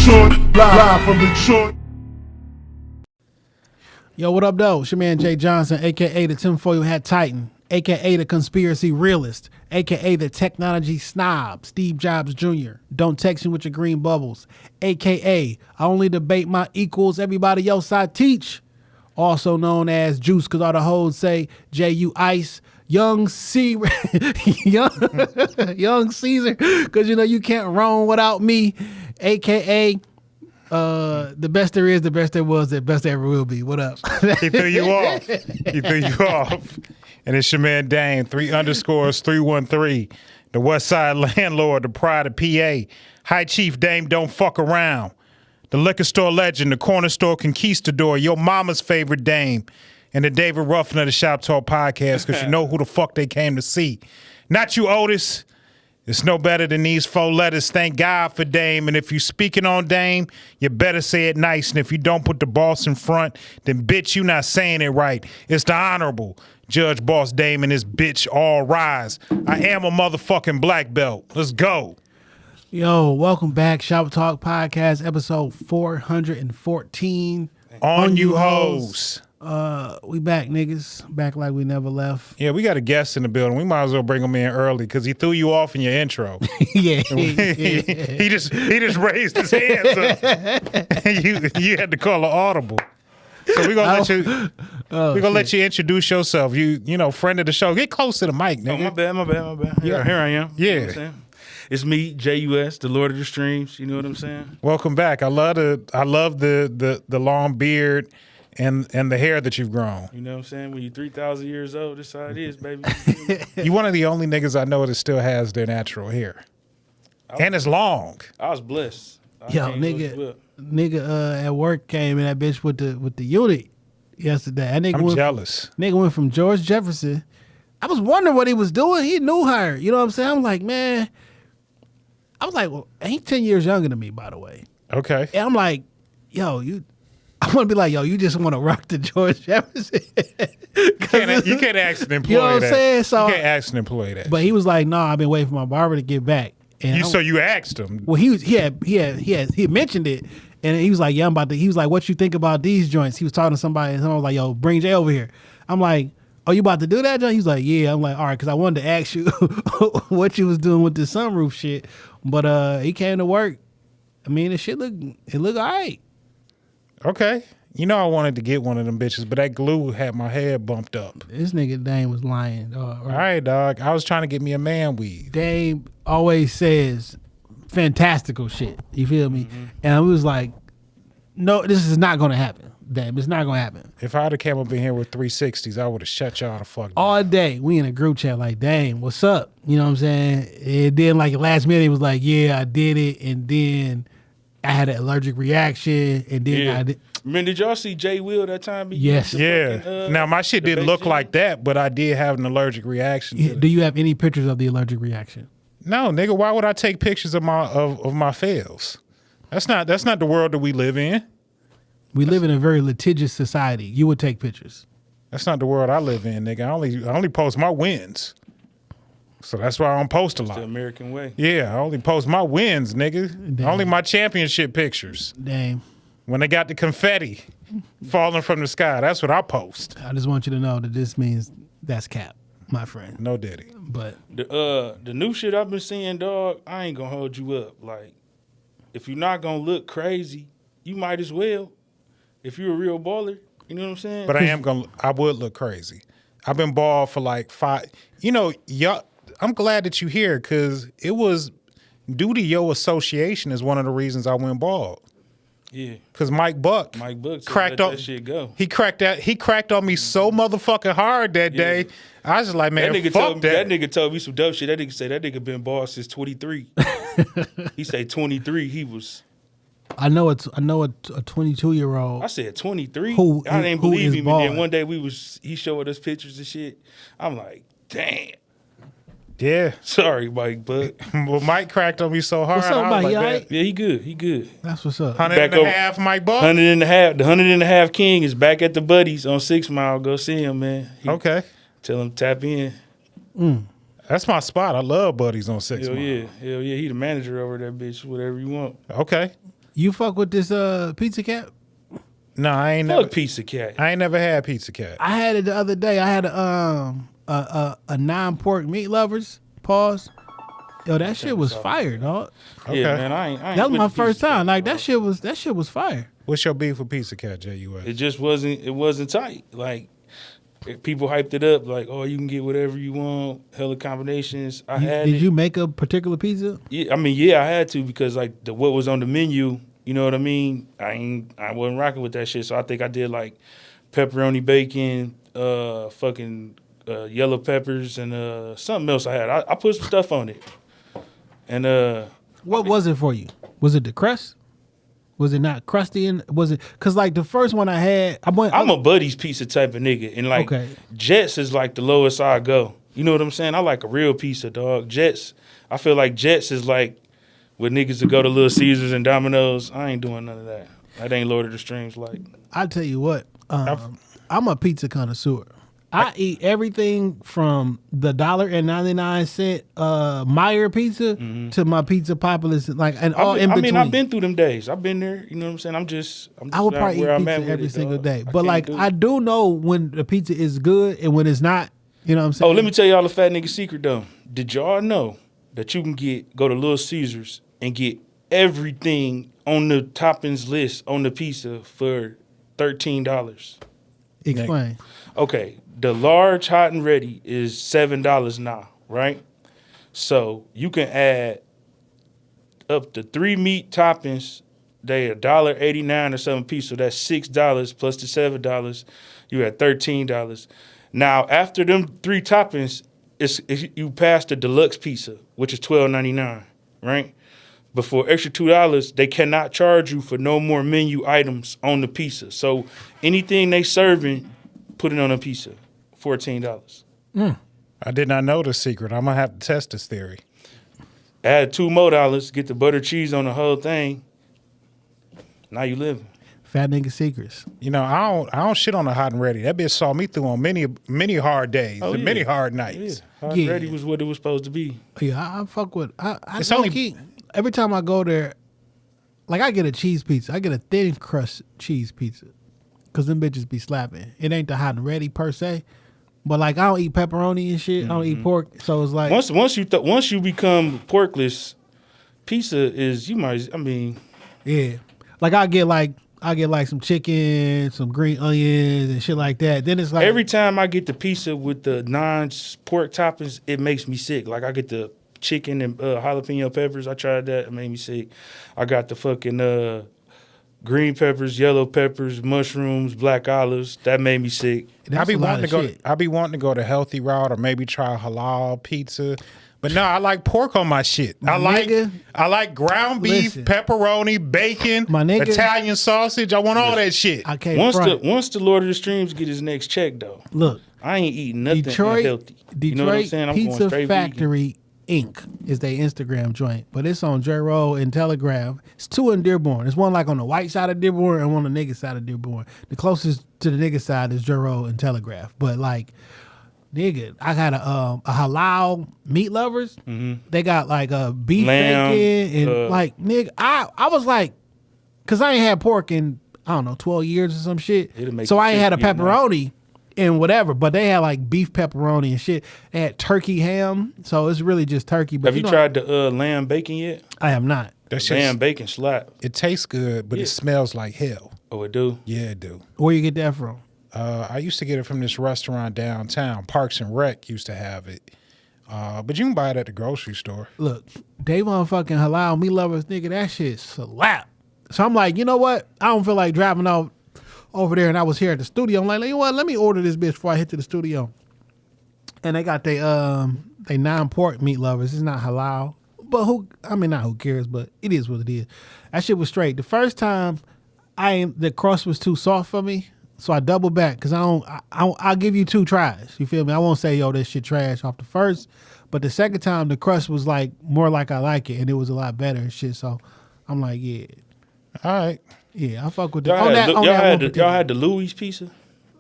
Detroit, live from Detroit. Yo, what up, though? It's your man Jay Johnson, a.k.a. the tinfoil hat titan, a.k.a. the conspiracy realist, a.k.a. the technology snob, Steve Jobs Jr. Don't text me with your green bubbles, a.k.a. I only debate my equals, everybody else I teach. Also known as Juice, because all the hoes say J.U. Ice, Young C, Young Caesar, because you know you can't roam without me, a.k.a. The best there is, the best there was, the best there ever will be. What up? He threw you off. And it's your man Dame, 3_313, the West Side landlord, the pride of PA. High Chief Dame don't fuck around. The liquor store legend, the corner store conquistador, your mama's favorite Dame, and the David Ruffin of the ShopTalk Podcast, because you know who the fuck they came to see. Not you, Otis. It's no better than these 4 letters. Thank God for Dame. And if you speaking on Dame, you better say it nice. And if you don't put the boss in front, then bitch, you not saying it right. It's the Honorable Judge Boss Dame and this bitch all rise. I am a motherfucking black belt. Let's go. Yo, welcome back. ShopTalk Podcast, episode 414. On you hoes. We back, niggas. Back like we never left. Yeah, we got a guest in the building. We might as well bring him in early because he threw you off in your intro. Yeah. He just raised his hands up. you had to call an audible. So we're gonna let you introduce yourself. You know, friend of the show. Get close to the mic, nigga. Oh, my bad. Here I am. Yeah. You know what I'm saying? It's me, JUS, the Lord of the Streams. You know what I'm saying? Welcome back. I love the long beard and the hair that you've grown. You know what I'm saying? When you're 3,000 years old, this how it is, baby. You're one of the only niggas I know that still has their natural hair. And it's long. I was blessed. Yo, nigga at work came in that bitch with the unit yesterday. That nigga I'm jealous. Nigga went from George Jefferson. I was wondering what he was doing. He knew her. You know what I'm saying? I'm like, man. I was like, well, he's 10 years younger than me, by the way. Okay. And I'm like, yo, I want to be like, yo, you just want to rock the George Jefferson. You can't ask an employee you know what I'm saying? So, you can't ask an employee that. But he was like, no, I've been waiting for my barber to get back. And so you asked him. Well, he had mentioned it, and he was like, yeah, he was like, what you think about these joints? He was talking to somebody, and someone was like, yo, bring Jay over here. I'm like, oh, you about to do that, John? He's like, yeah. I'm like, all right, because I wanted to ask you what you was doing with the sunroof shit. But he came to work. I mean, it looked all right. Okay. You know I wanted to get one of them bitches, but that glue had my head bumped up. This nigga Dame was lying, dog. All right, dog. I was trying to get me a man weave. Dame always says fantastical shit. You feel me? Mm-hmm. And I was like, no, this is not going to happen. Damn, it's not going to happen. If I'd have came up in here with 360s, I would have shut y'all the fuck down. All day, we in a group chat like, dang, what's up? You know what I'm saying? And then like last minute, it was like, yeah, I did it. And then I had an allergic reaction. And then I did. Man, did y'all see Jay Will that time? Yes. Yeah. Fucking, now, my shit didn't look like that, but I did have an allergic reaction to Do you have any pictures of the allergic reaction? No, nigga, why would I take pictures of my fails? That's not the world that we live in. We live in a very litigious society. You would take pictures. That's not the world I live in, nigga. I only post my wins. So that's why I don't post a lot. The American way. Yeah, I only post my wins, nigga. Damn. Only my championship pictures. Damn. When they got the confetti falling from the sky, that's what I post. I just want you to know that this means that's cap, my friend. No diddy. But The new shit I've been seeing, dog, I ain't gonna hold you up. Like, if you're not gonna look crazy, you might as well. If you're a real baller, you know what I'm saying? But I would look crazy. I've been bald for like 5. You know, y'all, I'm glad that you here because it was due to your association is one of the reasons I went bald. Yeah. Because Mike Buck cracked on that shit go. He cracked on me so motherfucking hard that day. I was just like, man, fuck that. That nigga told me some dope shit. That nigga said that nigga been bald since 23. He said 23. He was. I know a 22-year-old. I said 23. Who I didn't believe him. Bald. And then one day he showed us pictures and shit. I'm like, damn. Yeah. Sorry, Mike, but well, Mike cracked on me so hard. What's up, Mike? Like, right? Yeah, he good. That's what's up. 100.5 Mike Buck? 100.5. The 100.5 King is back at the Buddies on 6 Mile. Go see him, man. Okay. Tell him tap in. That's my spot. I love Buddies on 6 Mile. Hell yeah. He the manager over that bitch. Whatever you want. Okay. You fuck with this Pizza Cat? No, I ain't Fuck never. Pizza Cat. I ain't never had Pizza Cat. I had it the other day. I had a non-pork meat lovers. Pause. Yo, that shit was fire, dog. Okay. Yeah, man, I ain't That was with my the first Pizza Cat, time. Like bro. that shit was fire. What's your beef with Pizza Cat, JUS? It just wasn't tight. Like people hyped it up, like, oh, you can get whatever you want, hella combinations. I had Did it. you make a particular pizza? Yeah, I mean, yeah, I had to because like what was on the menu, you know what I mean? I wasn't rocking with that shit, so I think I did like pepperoni bacon, fucking yellow peppers, and something else I had. I put some stuff on it, and What was it for you? Was it the crust? Was it not crusty? And was it because like the first one I had, I'm a Buddy's pizza type of nigga, and like Okay. Jets is like the lowest I go. You know what I'm saying? I like a real pizza, dog. Jets, I feel like Jets is like with niggas that go to Little Caesars and Domino's. I ain't doing none of that. That ain't Lord of the Streams. Like, I tell you what, I'm a pizza connoisseur. I eat everything from the $1.99 Meyer pizza to my Pizza Populous, like and all in between. I've been through them days. I've been there. You know what I'm saying? I'm just I would probably eat where I'm at pizza with every it, single dog. day, I but can't like do it. I do know when the pizza is good and when it's not. You know what I'm saying? Oh, let me tell y'all a fat nigga secret though. Did y'all know that you can go to Little Caesars and get everything on the toppings list on the pizza for $13? Explain. Okay, the large hot and ready is $7 now, right? So you can add up to 3 meat toppings. They $1.89 or something piece, so that's $6 plus the $7. You at $13. Now after them 3 toppings, it's you pass the deluxe pizza, which is $12.99, right? But for extra $2, they cannot charge you for no more menu items on the pizza. So anything they serving, put it on a pizza, $14. I did not know the secret. I'm gonna have to test this theory. Add $2 more, get the butter cheese on the whole thing. Now you living. Fat nigga secrets. You know, I don't shit on the hot and ready. That bitch saw me through on many hard days and many hard Yeah, nights. hot Yeah. ready was what it was supposed to be. Yeah, I fuck with. I It's low only- key, every time I go there, like I get a cheese pizza. I get a thin crust cheese pizza, cause them bitches be slapping. It ain't the hot and ready per se, but like I don't eat pepperoni and shit. I don't eat pork, so it's like Once you become porkless, pizza is yeah. Like I get like some chicken, some green onions and shit like that. Then it's like every time I get the pizza with the non-pork toppings, it makes me sick. Like I get the chicken and jalapeno peppers. I tried that. It made me sick. I got the fucking green peppers, yellow peppers, mushrooms, black olives. That made me sick. that's I be a lot wanting of to go. shit. I be wanting to go the healthy route or maybe try halal pizza. But no, I like pork on my shit. I nigga, like ground beef, listen. pepperoni, bacon, My nigga, Italian sausage. I want all that shit. I can't Once the Lord of the Streams get his next check though, look. I ain't eating nothing Detroit unhealthy. You know what I'm saying? I'm going Pizza straight Factory Inc. is their Instagram joint, but it's on J-Roll and Telegraph. It's 2 in Dearborn. It's one like on the white side of Dearborn and one on the nigga side of Dearborn. The closest to the nigga side is J-Roll and Telegraph. But like, nigga, I got a halal meat lovers. They got like a beef Lamb, bacon and like nigga, I was like, cause I ain't had pork in I don't know 12 years or some shit. It'll make So you I ain't sick had a to eat now. pepperoni. And whatever, but they had like beef pepperoni and shit. They had turkey ham, so it's really just turkey. But Have you tried the lamb bacon yet? I have not. That Lamb shit, bacon slap. it tastes good, but Yeah. it smells like hell. Oh, it do? Yeah, it do. Where you get that from? I used to get it from this restaurant downtown. Parks and Rec used to have it. But you can buy it at the grocery store. Look, they motherfucking halal meat lovers, nigga. That shit slap. So I'm like, you know what? I don't feel like driving off over there, and I was here at the studio. I'm like, you know what? Let me order this bitch before I hit to the studio. And they got they non-pork meat lovers. It's not halal, but not who cares, but it is what it is. That shit was straight. The first time, the crust was too soft for me, so I double back because I'll give you 2 tries. You feel me? I won't say yo this shit trash off the first, but the second time the crust was like more like I like it, and it was a lot better and shit. So I'm like, yeah. All right. Yeah, I fuck with Y'all that. y'all had the Louis pizza?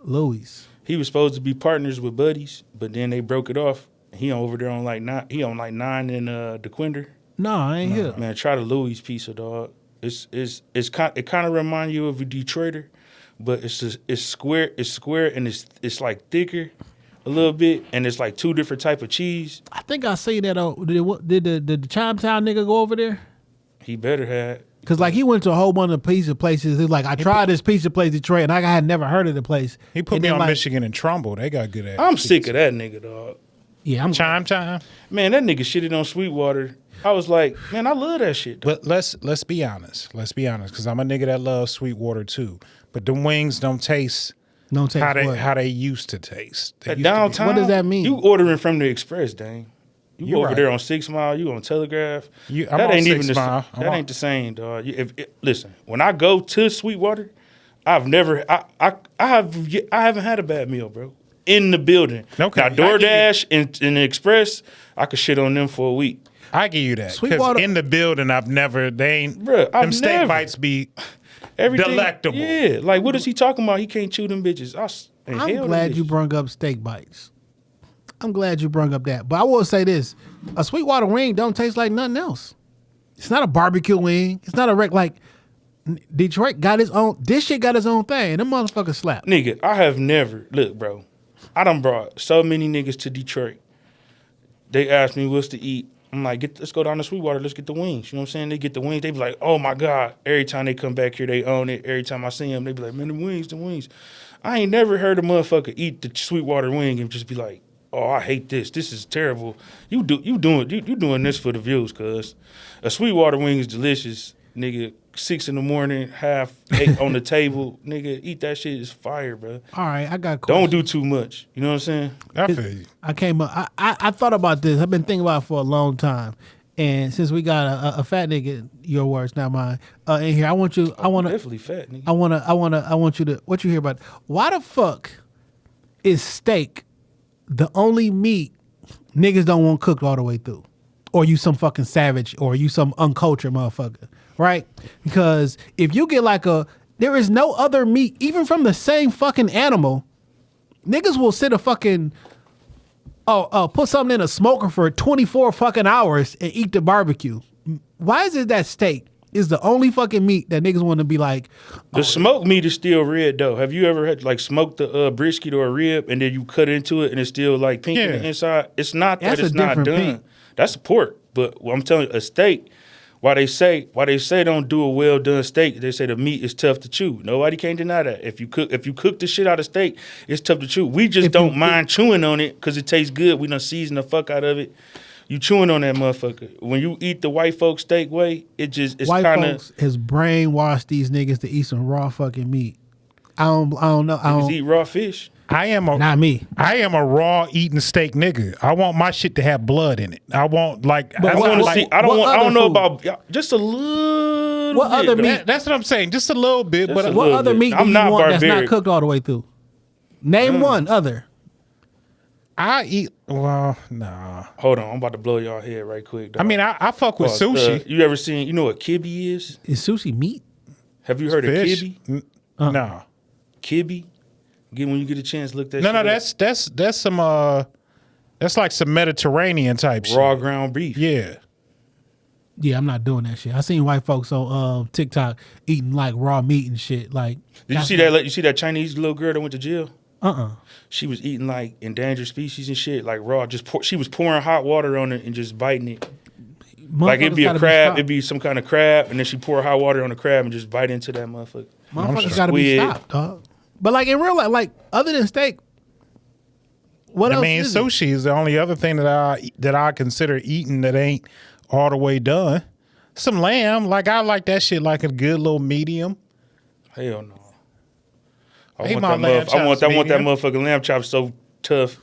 Louis. He was supposed to be partners with Buddies, but then they broke it off. He over there on like 9. He on like 9 in DeQuinder. No, I ain't here. Man, try the Louis pizza, dog. It kind of reminds you of a Detroiter, but it's square. It's square and it's like thicker a little bit, and it's like two different type of cheese. I think I seen that. Did the Chimetown nigga go over there? He better have. Cause like he went to a whole bunch of pizza places. He's like, I tried this pizza place Detroit, and I had never heard of the place. He put and me then, on like, Michigan and Trumbull. They got good ass. I'm sick of that nigga, dog. Yeah, I'm Chime time. Man, that nigga shitted on Sweetwater. I was like, man, I love that shit. But let's be honest. Let's be honest, because I'm a nigga that loves Sweetwater too. But the wings don't taste Don't take how they used to taste. They At used to be- downtown, What does that mean? You ordering from the Express, dang. You You're over right. there on 6 Mile, you on Telegraph. I'm that on ain't 6 even the, Mile. That ain't the same, dog. Listen, when I go to Sweetwater, I haven't had a bad meal, bro. In the building. Okay, Now I give you- DoorDash and the Express, I could shit on them for a week. I give you that. Because Sweetwater- in the building, they ain't. Bruh, I've them steak never- bites be Everything, delectable. Yeah, like what is he talking about? He can't chew them bitches. I'm glad you brung up steak bites. I'm glad you brung up that. But I will say this: a Sweetwater wing don't taste like nothing else. It's not a barbecue wing. It's not a like Detroit got its own. This shit got its own thing. Them motherfuckers slap. Nigga, I have never look, bro. I done brought so many niggas to Detroit. They asked me what's to eat. I'm like, let's go down to Sweetwater. Let's get the wings. You know what I'm saying? They get the wings. They be like, oh my God. Every time they come back here, they own it. Every time I see them, they be like, man, the wings. I ain't never heard a motherfucker eat the Sweetwater wing and just be like, oh, I hate this. This is terrible. You doing this for the views, cuz. A Sweetwater wing is delicious, nigga. 6 a.m, half 8 on the table, nigga. Eat that shit. It's fire, bro. All right, I got a question. Don't do too much. You know what I'm saying? I feel you. I came up. I thought about this. I've been thinking about it for a long time. And since we got a fat nigga, your words, not mine, in here, I want you. I want to Definitely fat, nigga. I want you to. What you hear about? Why the fuck is steak the only meat niggas don't want cooked all the way through? Or you some fucking savage, or you some uncultured motherfucker, right? Because if you get there is no other meat, even from the same fucking animal, niggas will sit a fucking, put something in a smoker for 24 fucking hours and eat the barbecue. Why is it that steak is the only fucking meat that niggas want to be like, The smoked meat is still red though. Have you ever had smoked the brisket or a rib and then you cut into it and it's still like pink in the inside? It's not that That's it's a not different done. pink. That's pork. But I'm telling you, a steak. Why they say don't do a well done steak? They say the meat is tough to chew. Nobody can deny that. If you cook the shit out of steak, it's tough to chew. We just don't mind chewing on it because it tastes good. We done season the fuck out of it. You chewing on that motherfucker. When you eat the white folks steak way, it's white kind of folks has brainwashed these niggas to eat some raw fucking meat. I don't know. niggas eat raw fish. Not me. I am a raw eating steak nigga. I want my shit to have blood in it. I want But I what- want to what- see. I what don't know other about just a little. What bit, other though. meat- That's what I'm saying. Just a little bit, Just but a What little other bit. meat do I'm you not want that's not barbaric. cooked all the way through? Name one other. I eat. Well, nah. Hold on, I'm about to blow y'all head right quick. Dog. I mean, I fuck with sushi. You ever seen? You know what kibbe is? Is sushi meat? Have you heard Fish. of kibbe? No. Kibbe. When you get a chance, look that. No, shit no. up. That's some. That's like some Mediterranean type shit. raw ground beef. Yeah. Yeah, I'm not doing that shit. I seen white folks on TikTok eating like raw meat and shit. Like, Did you see that? You see that Chinese little girl that went to jail? Uh-uh. She was eating like endangered species and shit, like raw. She was pouring hot water on it and just biting it. Like it'd be a crab, it'd be some kind of crab, and then she pour hot water on the crab and just bite into that motherfucker. Motherfuckers gotta be Squid. stopped, dog. But like in real life, like other than steak, what I else mean, is it? sushi is the only other thing that I consider eating that ain't all the way done. Some lamb, like I like that shit like a good little medium. Hell no. I Hey, want my that lamb I want that chops, motherfucking lamb chop so tough.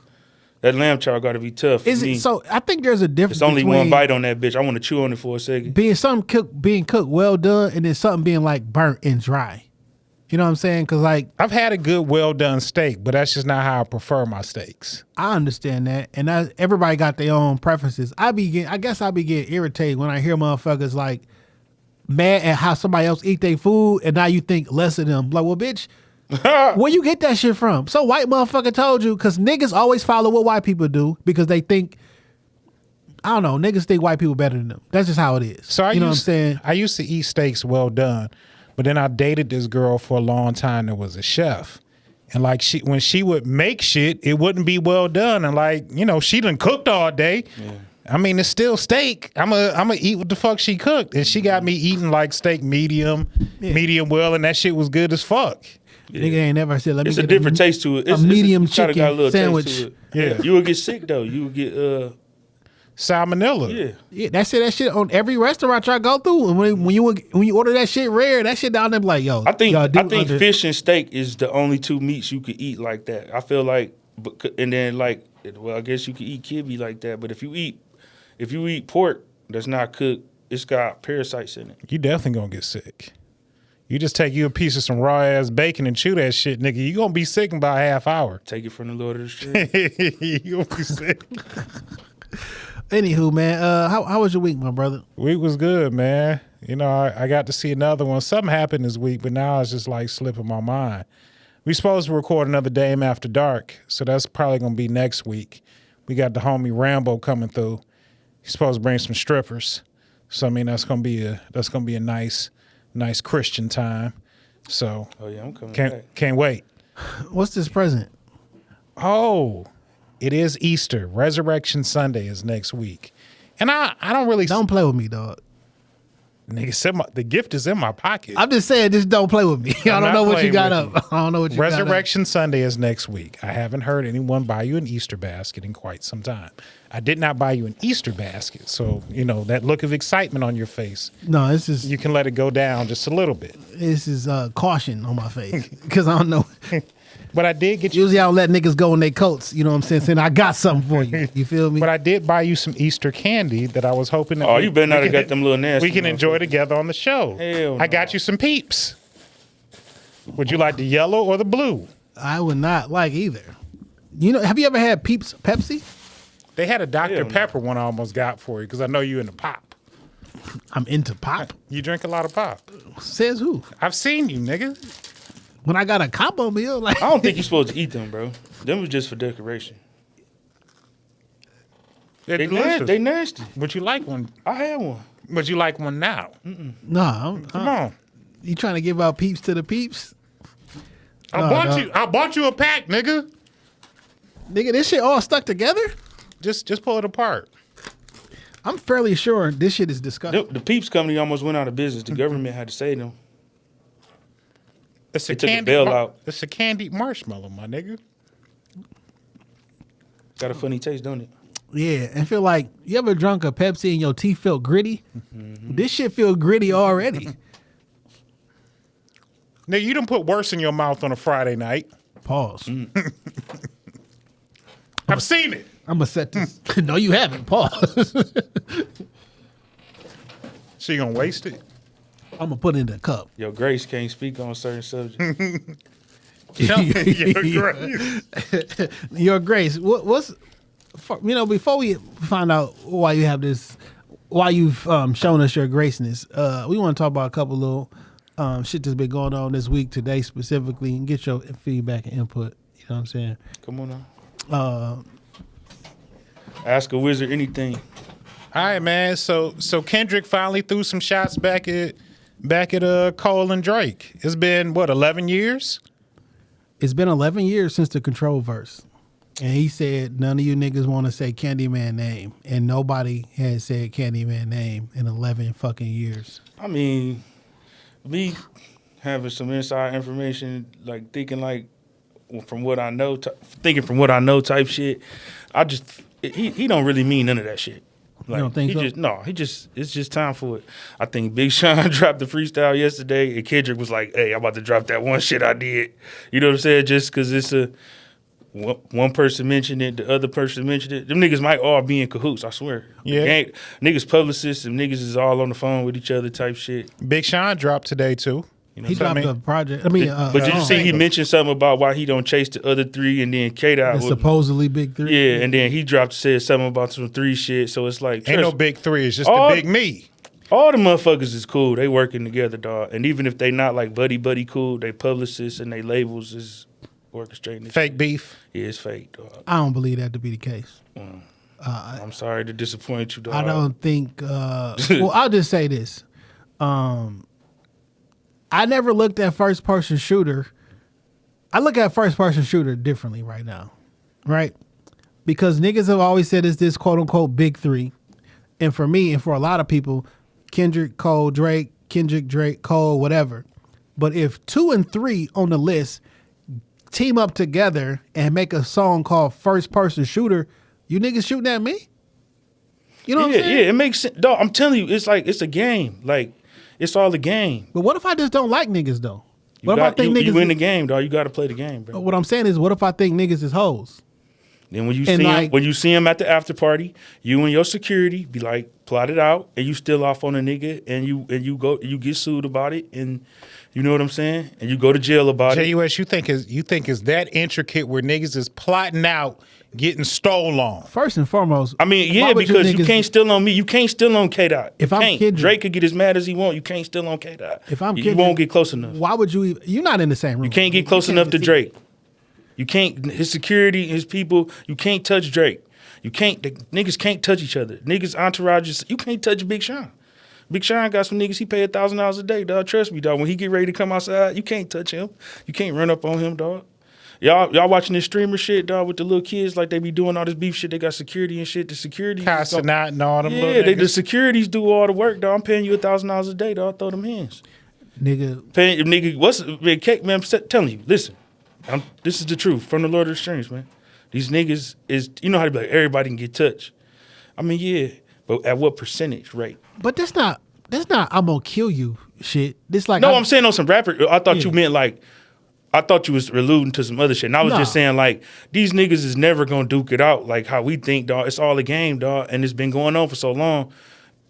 That lamb chop got to be tough. For Is me. it so? I think there's a difference. It's only between one bite on that bitch. I want to chew on it for a second. being cooked well done, and then something being like burnt and dry. You know what I'm saying? Because like I've had a good, well done steak, but that's just not how I prefer my steaks. I understand that, and everybody got their own preferences. I guess I be getting irritated when I hear motherfuckers like mad at how somebody else eat their food, and now you think less of them. Like, well, bitch, where you get that shit from? So white motherfucker told you, because niggas always follow what white people do because they think I don't know. Niggas think white people better than them. That's just how it is. So you know what I'm saying? I used to eat steaks well done, but then I dated this girl for a long time that was a chef. And like when she would make shit, it wouldn't be well done. And like, she done cooked all day. Yeah. I mean, it's still steak. I'm a eat what the fuck she cooked. And she got me eating like steak medium well, and that shit was good as fuck. Yeah. Nigga ain't never said, let me it's get a different taste to it. A medium chicken got a little sandwich. Taste to it. Yeah. You would get sick though. You would get salmonella. Yeah, that shit on every restaurant I go through. And when you order that shit rare, that shit down there be like, yo. I think fish and steak is the only two meats you could eat like that. I feel like, and then like, well, I guess you could eat kibbe like that. But if you eat pork that's not cooked, it's got parasites in it. You definitely gonna get sick. You just take you a piece of some raw ass bacon and chew that shit, nigga. You gonna be sick in about a half hour. Take it from the Lord of the Street. You gonna be sick. Anywho, man, how was your week, my brother? Week was good, man. I got to see another one. Something happened this week, but now it's just like slipping my mind. We supposed to record another Dame After Dark, so that's probably gonna be next week. We got the homie Rambo coming through. He's supposed to bring some strippers, so I mean that's gonna be a nice Christian time. So oh yeah, I'm coming back. Can't wait. What's this present? Oh, it is Easter. Resurrection Sunday is next week, and I don't really don't play with me, dog. Nigga, the gift is in my pocket. I'm just saying, just don't play with me. I don't know what you got up. I don't know what you got up. Resurrection Sunday is next week. I haven't heard anyone buy you an Easter basket in quite some time. I did not buy you an Easter basket, so that look of excitement on your face. No, this is you can let it go down just a little bit. This is caution on my face because I don't know. But I did get you. Usually I don't let niggas go in their coats. You know what I'm saying? Saying I got something for you. You feel me? But I did buy you some Easter candy that I was hoping that you better not have got them little nasty. We can enjoy together on the show. Hell I got you some Peeps. Would you like the yellow or the blue? I would not like either. Have you ever had Peeps Pepsi? They had a Dr. Pepper one I almost got for you because I know you into pop. I'm into pop. You drink a lot of pop. Says who? I've seen you, nigga. When I got a combo meal, like I don't think you're supposed to eat them, bro. Them was just for decoration. They're delicious. They nasty. Would you like one? I had one. Would you like one now? No. Come on. You trying to give out Peeps to the Peeps? I bought you a pack, nigga. Nigga, this shit all stuck together? Just pull it apart. I'm fairly sure this shit is disgusting. The Peeps company almost went out of business. The government had to save them. It's a took the bailout. It's a candied marshmallow, my nigga. Got a funny taste, don't it? Yeah, and feel like you ever drunk a Pepsi and your teeth felt gritty? Mm-hmm. This shit feel gritty already. Nigga, you done put worse in your mouth on a Friday night. Pause. I've seen it. I'm gonna set this. No, you haven't. Pause. So you gonna waste it? I'm gonna put it in a cup. Yo, Grace can't speak on certain subjects. Your Grace. Your Grace. What's before we find out why you have this, why you've shown us your graceness, we want to talk about a couple little shit that's been going on this week, today specifically, and get your feedback and input. You know what I'm saying? Come on now. Ask a wizard anything. All right, man. So Kendrick finally threw some shots back at Cole and Drake. It's been 11 years? It's been 11 years since the Control verse. And he said none of you niggas want to say Candyman name. And nobody has said Candyman name in 11 fucking years. I mean, me having some inside information, like thinking like from what I know, type shit. He don't really mean none of that shit. Like, you don't think so? It's just time for it. I think Big Sean dropped the freestyle yesterday, and Kendrick was like, "Hey, I'm about to drop that one shit I did." You know what I'm saying? Just because it's one person mentioned it, the other person mentioned it. Them niggas might all be in cahoots, I swear. Yeah. Niggas publicists and niggas is all on the phone with each other type shit. Big Sean dropped today, too. You know he dropped a project. But did you see he mentioned something about why he don't chase the other three, and then K-Dot supposedly big three? Yeah, and then he said something about some three shit. So it's like, ain't no big three. It's just the big me. All the motherfuckers is cool. They working together, dog. And even if they not like buddy cool, they publicists and they labels is orchestrating this fake shit. Beef. Yeah, it's fake, dog. I don't believe that to be the case. I'm sorry to disappoint you, dog. I don't think. Well, I'll just say this. I never looked at first person shooter. I look at first person shooter differently right now, right? Because niggas have always said it's this quote unquote big three, and for me and for a lot of people, Kendrick, Cole, Drake, Kendrick, Drake, Cole, whatever. But if 2 and 3 on the list team up together and make a song called First Person Shooter, you niggas shooting at me? You know what I'm saying? Yeah, it makes sense. Dog, I'm telling you, it's like, it's a game. Like, it's all a game. But what if I just don't like niggas, though? What if I think you niggas win the game, dog. You got to play the game, bro. What I'm saying is, what if I think niggas is hoes? Then when you see him at the after party, you and your security be like, plot it out, and you still off on a nigga, and you get sued about it, and you know what I'm saying? And you go to jail about it. JUS, you think is that intricate where niggas is plotting out getting stole on? First and foremost, I mean, yeah, because you can't steal on me. You can't steal on K-Dot. If I'm Kendrick, Drake could get as mad as he want. You can't steal on K-Dot. If I'm you Kendrick, won't get close enough. Why would you even? You're not in the same room. You can't get close enough to Drake. You can't, his security, his people, you can't touch Drake. Niggas can't touch each other. Niggas entourages, you can't touch Big Sean. Big Sean got some niggas, he pay $1,000 a day, dog. Trust me, dog. When he get ready to come outside, you can't touch him. You can't run up on him, dog. Y'all watching this streamer shit, dog, with the little kids, like they be doing all this beef shit. They got security and shit. The security. Casting out and all them little Yeah, niggas. the securities do all the work, dog. I'm paying you $1,000 a day, dog. Throw them hands. Nigga. Paying, nigga, man, I'm telling you, listen. This is the truth from the Lord of the Strings, man. These niggas is, you know how to be like, everybody can get touched. I mean, yeah, but at what percentage rate? But that's not I'm gonna kill you shit. This like No, I'm saying on some rapper, I thought you Yeah. meant like, I thought you was alluding to some other shit. And I was just saying like, these niggas is never gonna duke it out like how we think, dog. It's all a game, dog. And it's been going on for so long.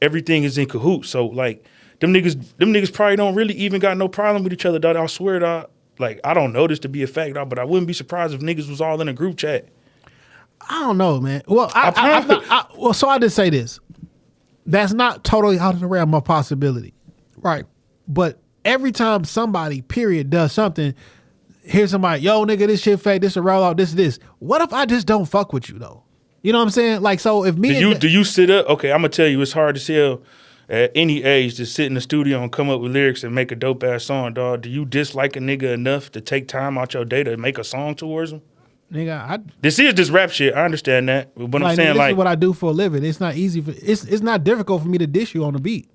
Everything is in cahoots. So like, them niggas probably don't really even got no problem with each other, dog. I swear, dog. Like, I don't know this to be a fact, dog, but I wouldn't be surprised if niggas was all in a group chat. I don't know, man. Well, so I just say this. That's not totally out of the realm of possibility. Right. But every time somebody, period, does something, here's somebody, yo, nigga, this shit fake, this a roll out, this. What if I just don't fuck with you, though? You know what I'm saying? Like, so if me Do you sit up? Okay, I'm going to tell you, it's hard to tell at any age to sit in the studio and come up with lyrics and make a dope-ass song, dog. Do you dislike a nigga enough to take time out your day to make a song towards him? Nigga, This is just rap shit. I understand that. But I'm saying, this like, is what I do for a living. It's not easy. It's not difficult for me to dish you on the beat.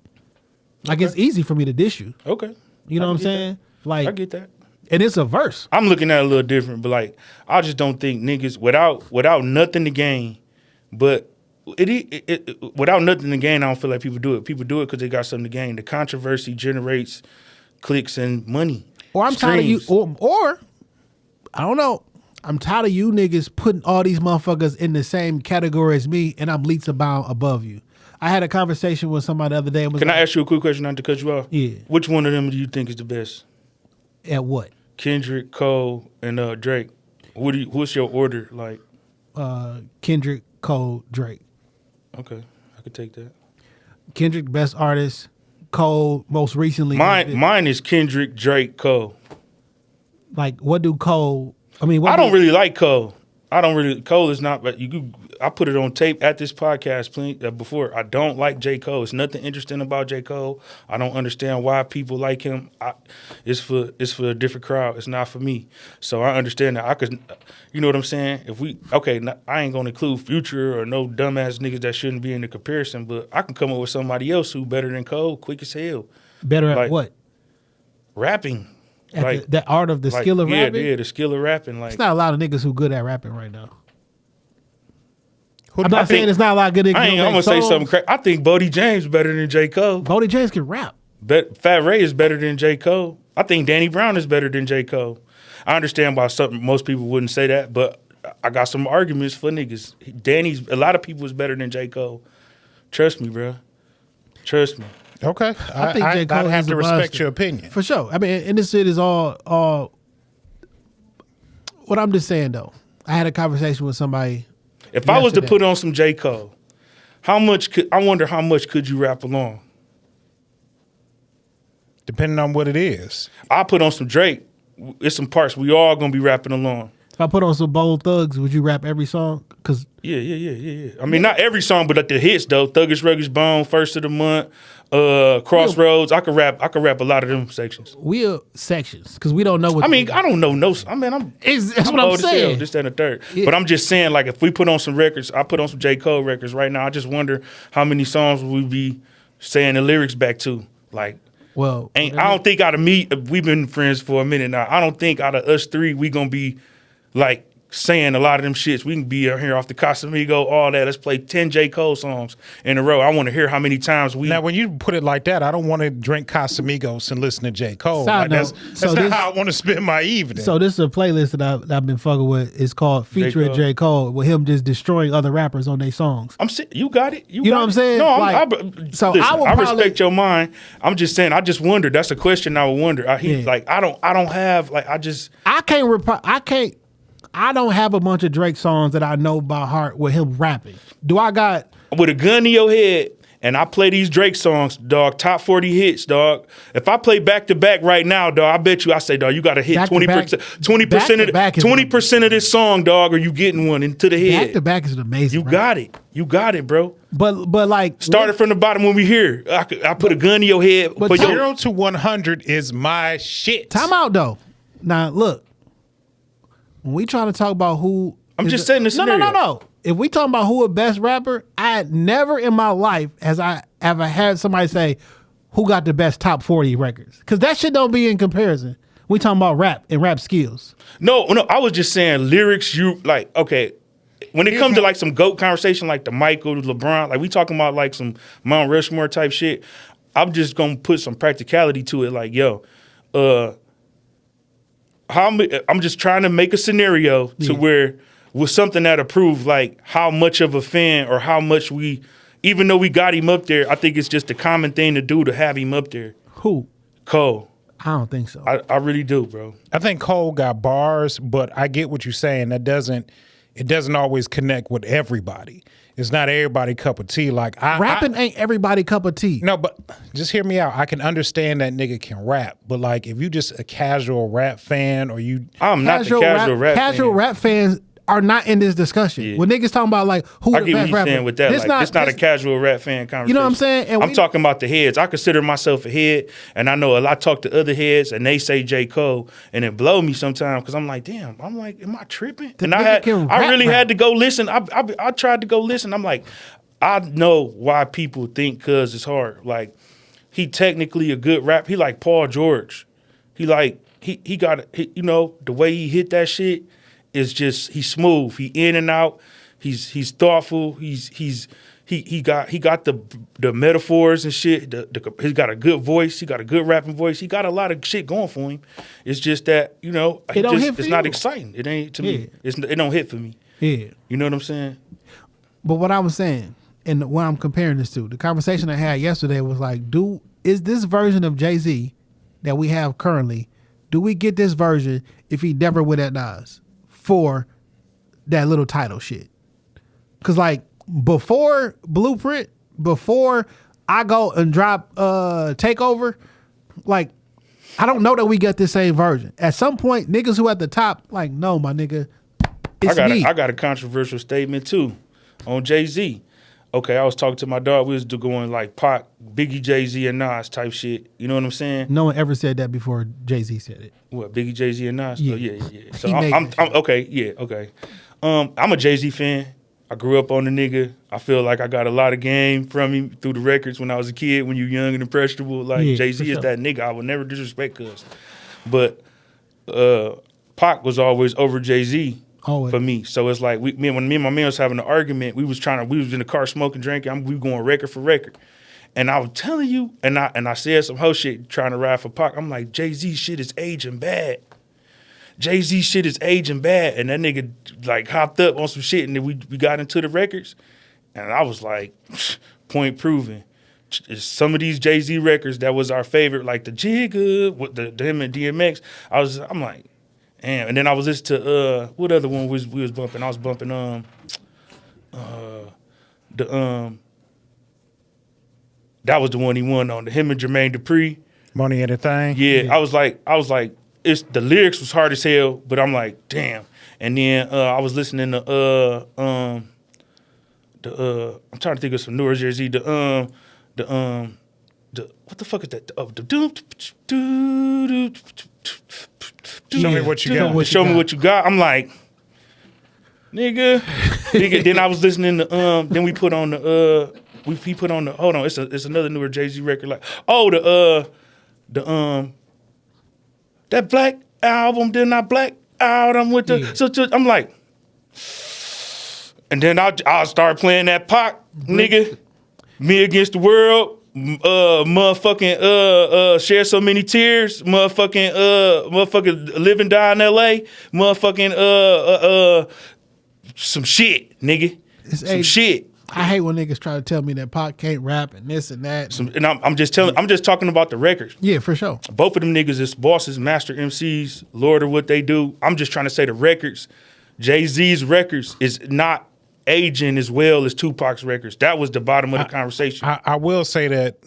Like, it's easy for me to dish you. okay. You know what I'm saying? Like, I get that. And it's a verse. I'm looking at it a little different, but like, I just don't think niggas without nothing to gain, but without nothing to gain, I don't feel like people do it. People do it because they got something to gain. The controversy generates clicks and money. Or I'm tired of you. Or I don't know. I'm tired of you niggas putting all these motherfuckers in the same category as me, and I'm leaps abound above you. I had a conversation with somebody the other day. Can I ask you a quick question, not to cut you off? Yeah. Which one of them do you think is the best? At what? Kendrick, Cole, and Drake. What's your order like? Kendrick, Cole, Drake. Okay, I could take that. Kendrick, best artist. Cole, most recently. Mine is Kendrick, Drake, Cole. Like, what do Cole? I mean, I don't really like Cole. Cole is not, but I put it on tape at this podcast before. I don't like J. Cole. It's nothing interesting about J. Cole. I don't understand why people like him. It's for a different crowd. It's not for me. So I understand that. You know what I'm saying? I ain't gonna include Future or no dumbass niggas that shouldn't be in the comparison, but I can come up with somebody else who better than Cole, quick as hell. Better at what? Rapping. At the art of the skill of rapping? Yeah, the skill of rapping. Like, it's not a lot of niggas who good at rapping right now. I'm not saying it's not a lot of good niggas. I'm going to say something crazy. I think Bodie James better than J. Cole. Bodie James can rap. Fat Ray is better than J. Cole. I think Danny Brown is better than J. Cole. I understand why most people wouldn't say that, but I got some arguments for niggas. A lot of people is better than J. Cole. Trust me, bro. Trust me. Okay. I think J. Cole have is to a respect monster. your opinion. For sure. I mean, and this shit is all what I'm just saying, though. I had a conversation with somebody. If I was to put on some J. Cole, I wonder how much could you rap along? Depending on what it is. I put on some Drake. It's some parts we all going to be rapping along. If I put on some Bone Thugs, would you rap every song? Cause Yeah. I mean, not every song, but like the hits though. Thuggish Ruggish Bone, First of the Month, Crossroads. I could rap a lot of them sections. we're sections because we don't know what. I mean, I don't know that's what I'm I'm saying. This, that, and the third. Yeah. But I'm just saying, like, if we put on some records, I put on some J. Cole records right now. I just wonder how many songs will we be saying the lyrics back to. Like, Well, I don't think out of me, we've been friends for a minute now. I don't think out of us three, we gonna be like saying a lot of them shits. We can be out here off the Casamigo, all that. Let's play 10 J. Cole songs in a row. I want to hear how many times we. Now, when you put it like that, I don't want to drink Casamigos and listen to J. Cole. Side Like, note, that's so not this- how I want to spend my evening. So this is a playlist that I've been fucking with. It's called Featuring Cole. J. Cole, with him just destroying other rappers on their songs. You got it. You know what I'm saying? No, Like, so listen, I would I probably- respect your mind. I'm just saying. I just wonder. That's a question I would wonder. I don't have like I just. I don't have a bunch of Drake songs that I know by heart with him rapping. Do I got? With a gun to your head, and I play these Drake songs, dog, top 40 hits, dog. If I play back to back right now, dog, I bet you I say, dog, you got to hit Back to 20%, back- 20% back is- 20% of this song, dog, or you getting one into the head. Back to back is amazing. You right? got it. You got it, bro. But like Started from the bottom when we here. I put a gun to your head. But for your, 0 to 100 is my shit. Time out though. Now look, when we trying to talk about who, I'm is just the- saying the scenario. No. If we talking about who a best rapper, I had never in my life has I ever had somebody say who got the best top 40 records, because that shit don't be in comparison. We talking about rap and rap skills. No, I was just saying lyrics. You like okay. When it comes to like some GOAT conversation, like the Michael, the LeBron, like we talking about like some Mount Rushmore type shit. I'm just gonna put some practicality to it. Like, yo, I'm just trying to make a scenario to where with something that'll prove like how much of a fan or how much we, even though we got him up there, I think it's just a common thing to do to have him up there. Who? Cole. I don't think so. I really do, bro. I think Cole got bars, but I get what you're saying. It doesn't always connect with everybody. It's not everybody cup of tea. Like Rapping ain't everybody cup of tea. No, but just hear me out. I can understand that nigga can rap, but like if you just a casual rap fan or you, I'm not the casual rap Casual fan. rap fans are not in this discussion. Yeah. When niggas talking about like who I the get what best you're rapper, saying with that. It's not a casual rap fan conversation. You know what I'm saying? And I'm talking about the heads. I consider myself a head, and I know a lot talk to other heads, and they say J. Cole, and it blow me sometimes because I'm like, damn. I'm like, am I tripping? The And nigga I can really rap. had to go listen. I tried to go listen. I'm like, I know why people think cuz it's hard. Like, he technically a good rap. He like Paul George. He got you know the way he hit that shit. Is just he's smooth. He in and out. He's thoughtful. He got the metaphors and shit. He's got a good voice. He got a good rapping voice. He got a lot of shit going for him. It's just that it's not exciting. It ain't to me. It don't hit for me. Yeah. You know what I'm saying? But what I was saying, and what I'm comparing this to, the conversation I had yesterday was like, is this version of Jay-Z that we have currently, do we get this version if he never went at Nas for that little title shit? Because like before Blueprint, before I go and drop Takeover, like I don't know that we get the same version. At some point, niggas who at the top, like, no, my nigga, it's me. I got a controversial statement too on Jay-Z. Okay, I was talking to my dog. We was going like Pac, Biggie, Jay-Z, and Nas type shit. You know what I'm saying? No one ever said that before Jay-Z said it. What, Biggie, Jay-Z, and Nas? Yeah. Oh, yeah. So He made I'm that shit. okay. Yeah, okay. I'm a Jay-Z fan. I grew up on the nigga. I feel like I got a lot of game from him through the records when I was a kid. When you're young and impressionable, like Yeah, Jay-Z for is sure. that nigga. I would never disrespect cuz. But Pac was always over Jay-Z. Always. For me. So it's like when me and my man was having an argument, we was in the car smoking, drinking, we going record for record. And I was telling you, and I said some whole shit trying to ride for Pac. I'm like, Jay-Z shit is aging bad. Jay-Z shit is aging bad. And that nigga like hopped up on some shit and then we got into the records. And I was like, point proven. Some of these Jay-Z records that was our favorite, like the Jigga, with the him and DMX, I'm like, damn. And then I was listening to what other one we was bumping? I was bumping that was the one he won on, him and Jermaine Dupri. Money and a thing. Yeah, I was like, it's the lyrics was hard as hell, but I'm like, damn. And then I was listening to I'm trying to think of some newer Jay-Z. The what the fuck is that? Show me what you got. Show me what you got. I'm like, nigga. Then I was listening to then we put on the he put on the hold on, it's another newer Jay-Z record, like that Black album, then I black out. I'm with the so I'm like, and then I'll start playing that Pac, nigga. Me Against the World, motherfucking Share So Many Tears, motherfucking Live and Die in LA, motherfucking some shit, nigga. Some shit. I hate when niggas try to tell me that Pac can't rap and this and that. And I'm just talking about the records. Yeah, for sure. Both of them niggas is bosses, master MCs, Lord of what they do. I'm just trying to say the records. Jay-Z's records is not aging as well as Tupac's records. That was the bottom of the conversation. I will say that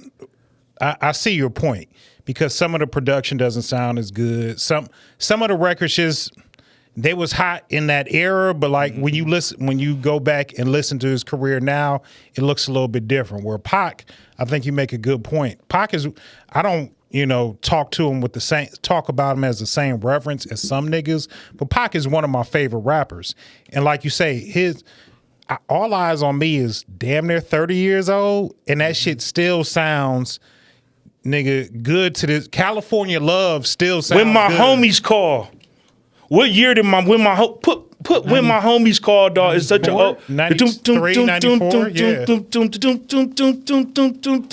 I see your point, because some of the production doesn't sound as good. Some of the records just, they was hot in that era, but like when you go back and listen to his career now, it looks a little bit different. Where Pac, I think you make a good point. Pac is, I don't, talk to him with the same, talk about him as the same reference as some niggas, but Pac is one of my favorite rappers. And like you say, All Eyes on Me is damn near 30 years old, and that shit still sounds, nigga, good to this. California Love still sounds When My good. Homies Call. What year did When My Homies Call, dog, is such a 93, 94, yeah.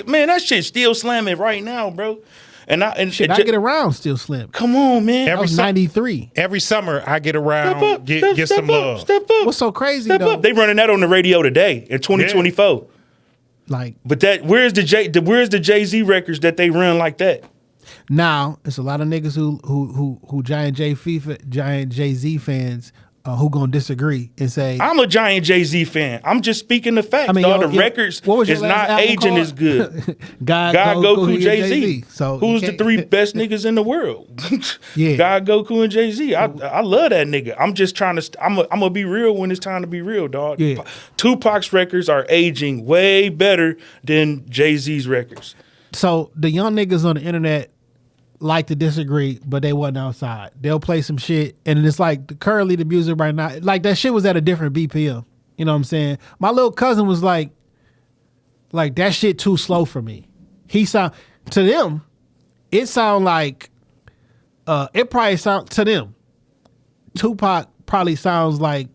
Man, that shit still slamming right now, bro. And I Get Around still slim. Come on, man. That was 93. Every summer I get around, get some love. Step up. What's so crazy Step though? up. They running that on the radio today in 2024. Like, but where's the Jay-Z records that they run like that? Now it's a lot of niggas who giant Jay-Z fans who gonna disagree and say, I'm a giant Jay-Z fan. I'm just speaking the facts. The records is not aging as good. God, Goku, Jay-Z. So who's the three best niggas in the world? Yeah. God, Goku, and Jay-Z. I love that nigga. I'm just trying to. I'm gonna be real when it's time to be real, dog. Yeah. Tupac's records are aging way better than Jay-Z's records. So the young niggas on the internet like to disagree, but they wasn't outside. They'll play some shit, and it's like currently the music right now, like that shit was at a different BPM. You know what I'm saying? My little cousin was like that shit too slow for me. He sound to them, it sound like it probably sound to them. Tupac probably sounds like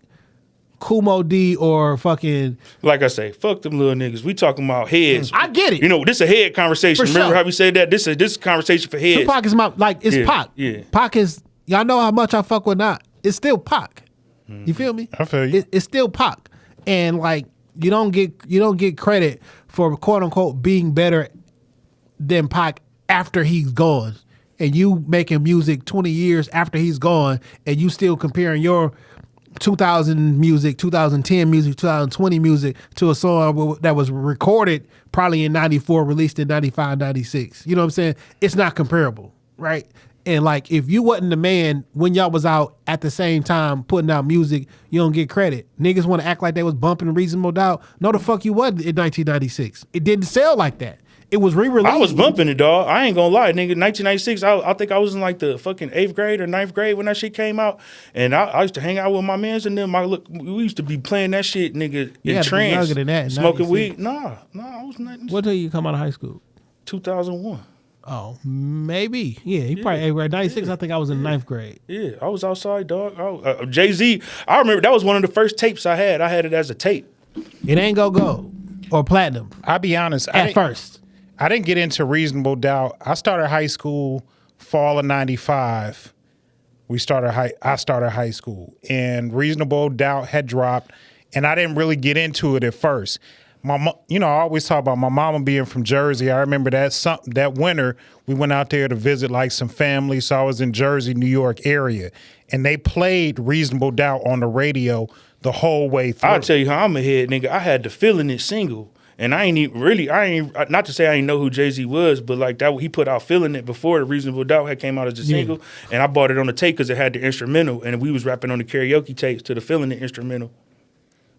Kumo D or fucking. Like I say, fuck them little niggas. We talking about heads. I get it. This a head conversation. For Remember sure. how we said that? This is a conversation for heads. Tupac is it's Pac. Yeah. Pac is, y'all know how much I fuck with not. It's still Pac. You feel me? I feel you. It's still Pac. And like you don't get credit for quote unquote being better than Pac after he's gone. And you making music 20 years after he's gone, and you still comparing your 2000 music, 2010 music, 2020 music to a song that was recorded probably in 94, released in 95, 96. You know what I'm saying? It's not comparable, right? And like, if you wasn't the man when y'all was out at the same time putting out music, you don't get credit. Niggas want to act like they was bumping Reasonable Doubt. No, the fuck you wasn't in 1996. It didn't sell like that. It was re-released. I was bumping it, dog. I ain't gonna lie, nigga. 1996, I think I was in like the fucking 8th grade or 9th grade when that shit came out. And I used to hang out with my mans and them. We used to be playing that shit, nigga, in trance. Younger than that, smoking weed. Nah, I was 96. What till you come out of high school? 2001. Oh, maybe. Yeah, he probably 8th grade. 96, I think I was in 9th grade. Yeah, I was outside, dog. Jay-Z, I remember that was one of the first tapes I had. I had it as a tape. It ain't go gold or platinum. I'll be honest. At first. I didn't get into Reasonable Doubt. I started high school fall of 95. I started high school, and Reasonable Doubt had dropped, and I didn't really get into it at first. I always talk about my mama being from Jersey. I remember that winter we went out there to visit like some family. So I was in Jersey, New York area, and they played Reasonable Doubt on the radio the whole way through. I'll tell you how I'm ahead, nigga. I had the Feeling It single. And I ain't not to say I ain't know who Jay-Z was, but like that he put out Feeling It before the Reasonable Doubt had came out as a single, and I bought it on the tape because it had the instrumental, and we was rapping on the karaoke tapes to the Feeling It instrumental.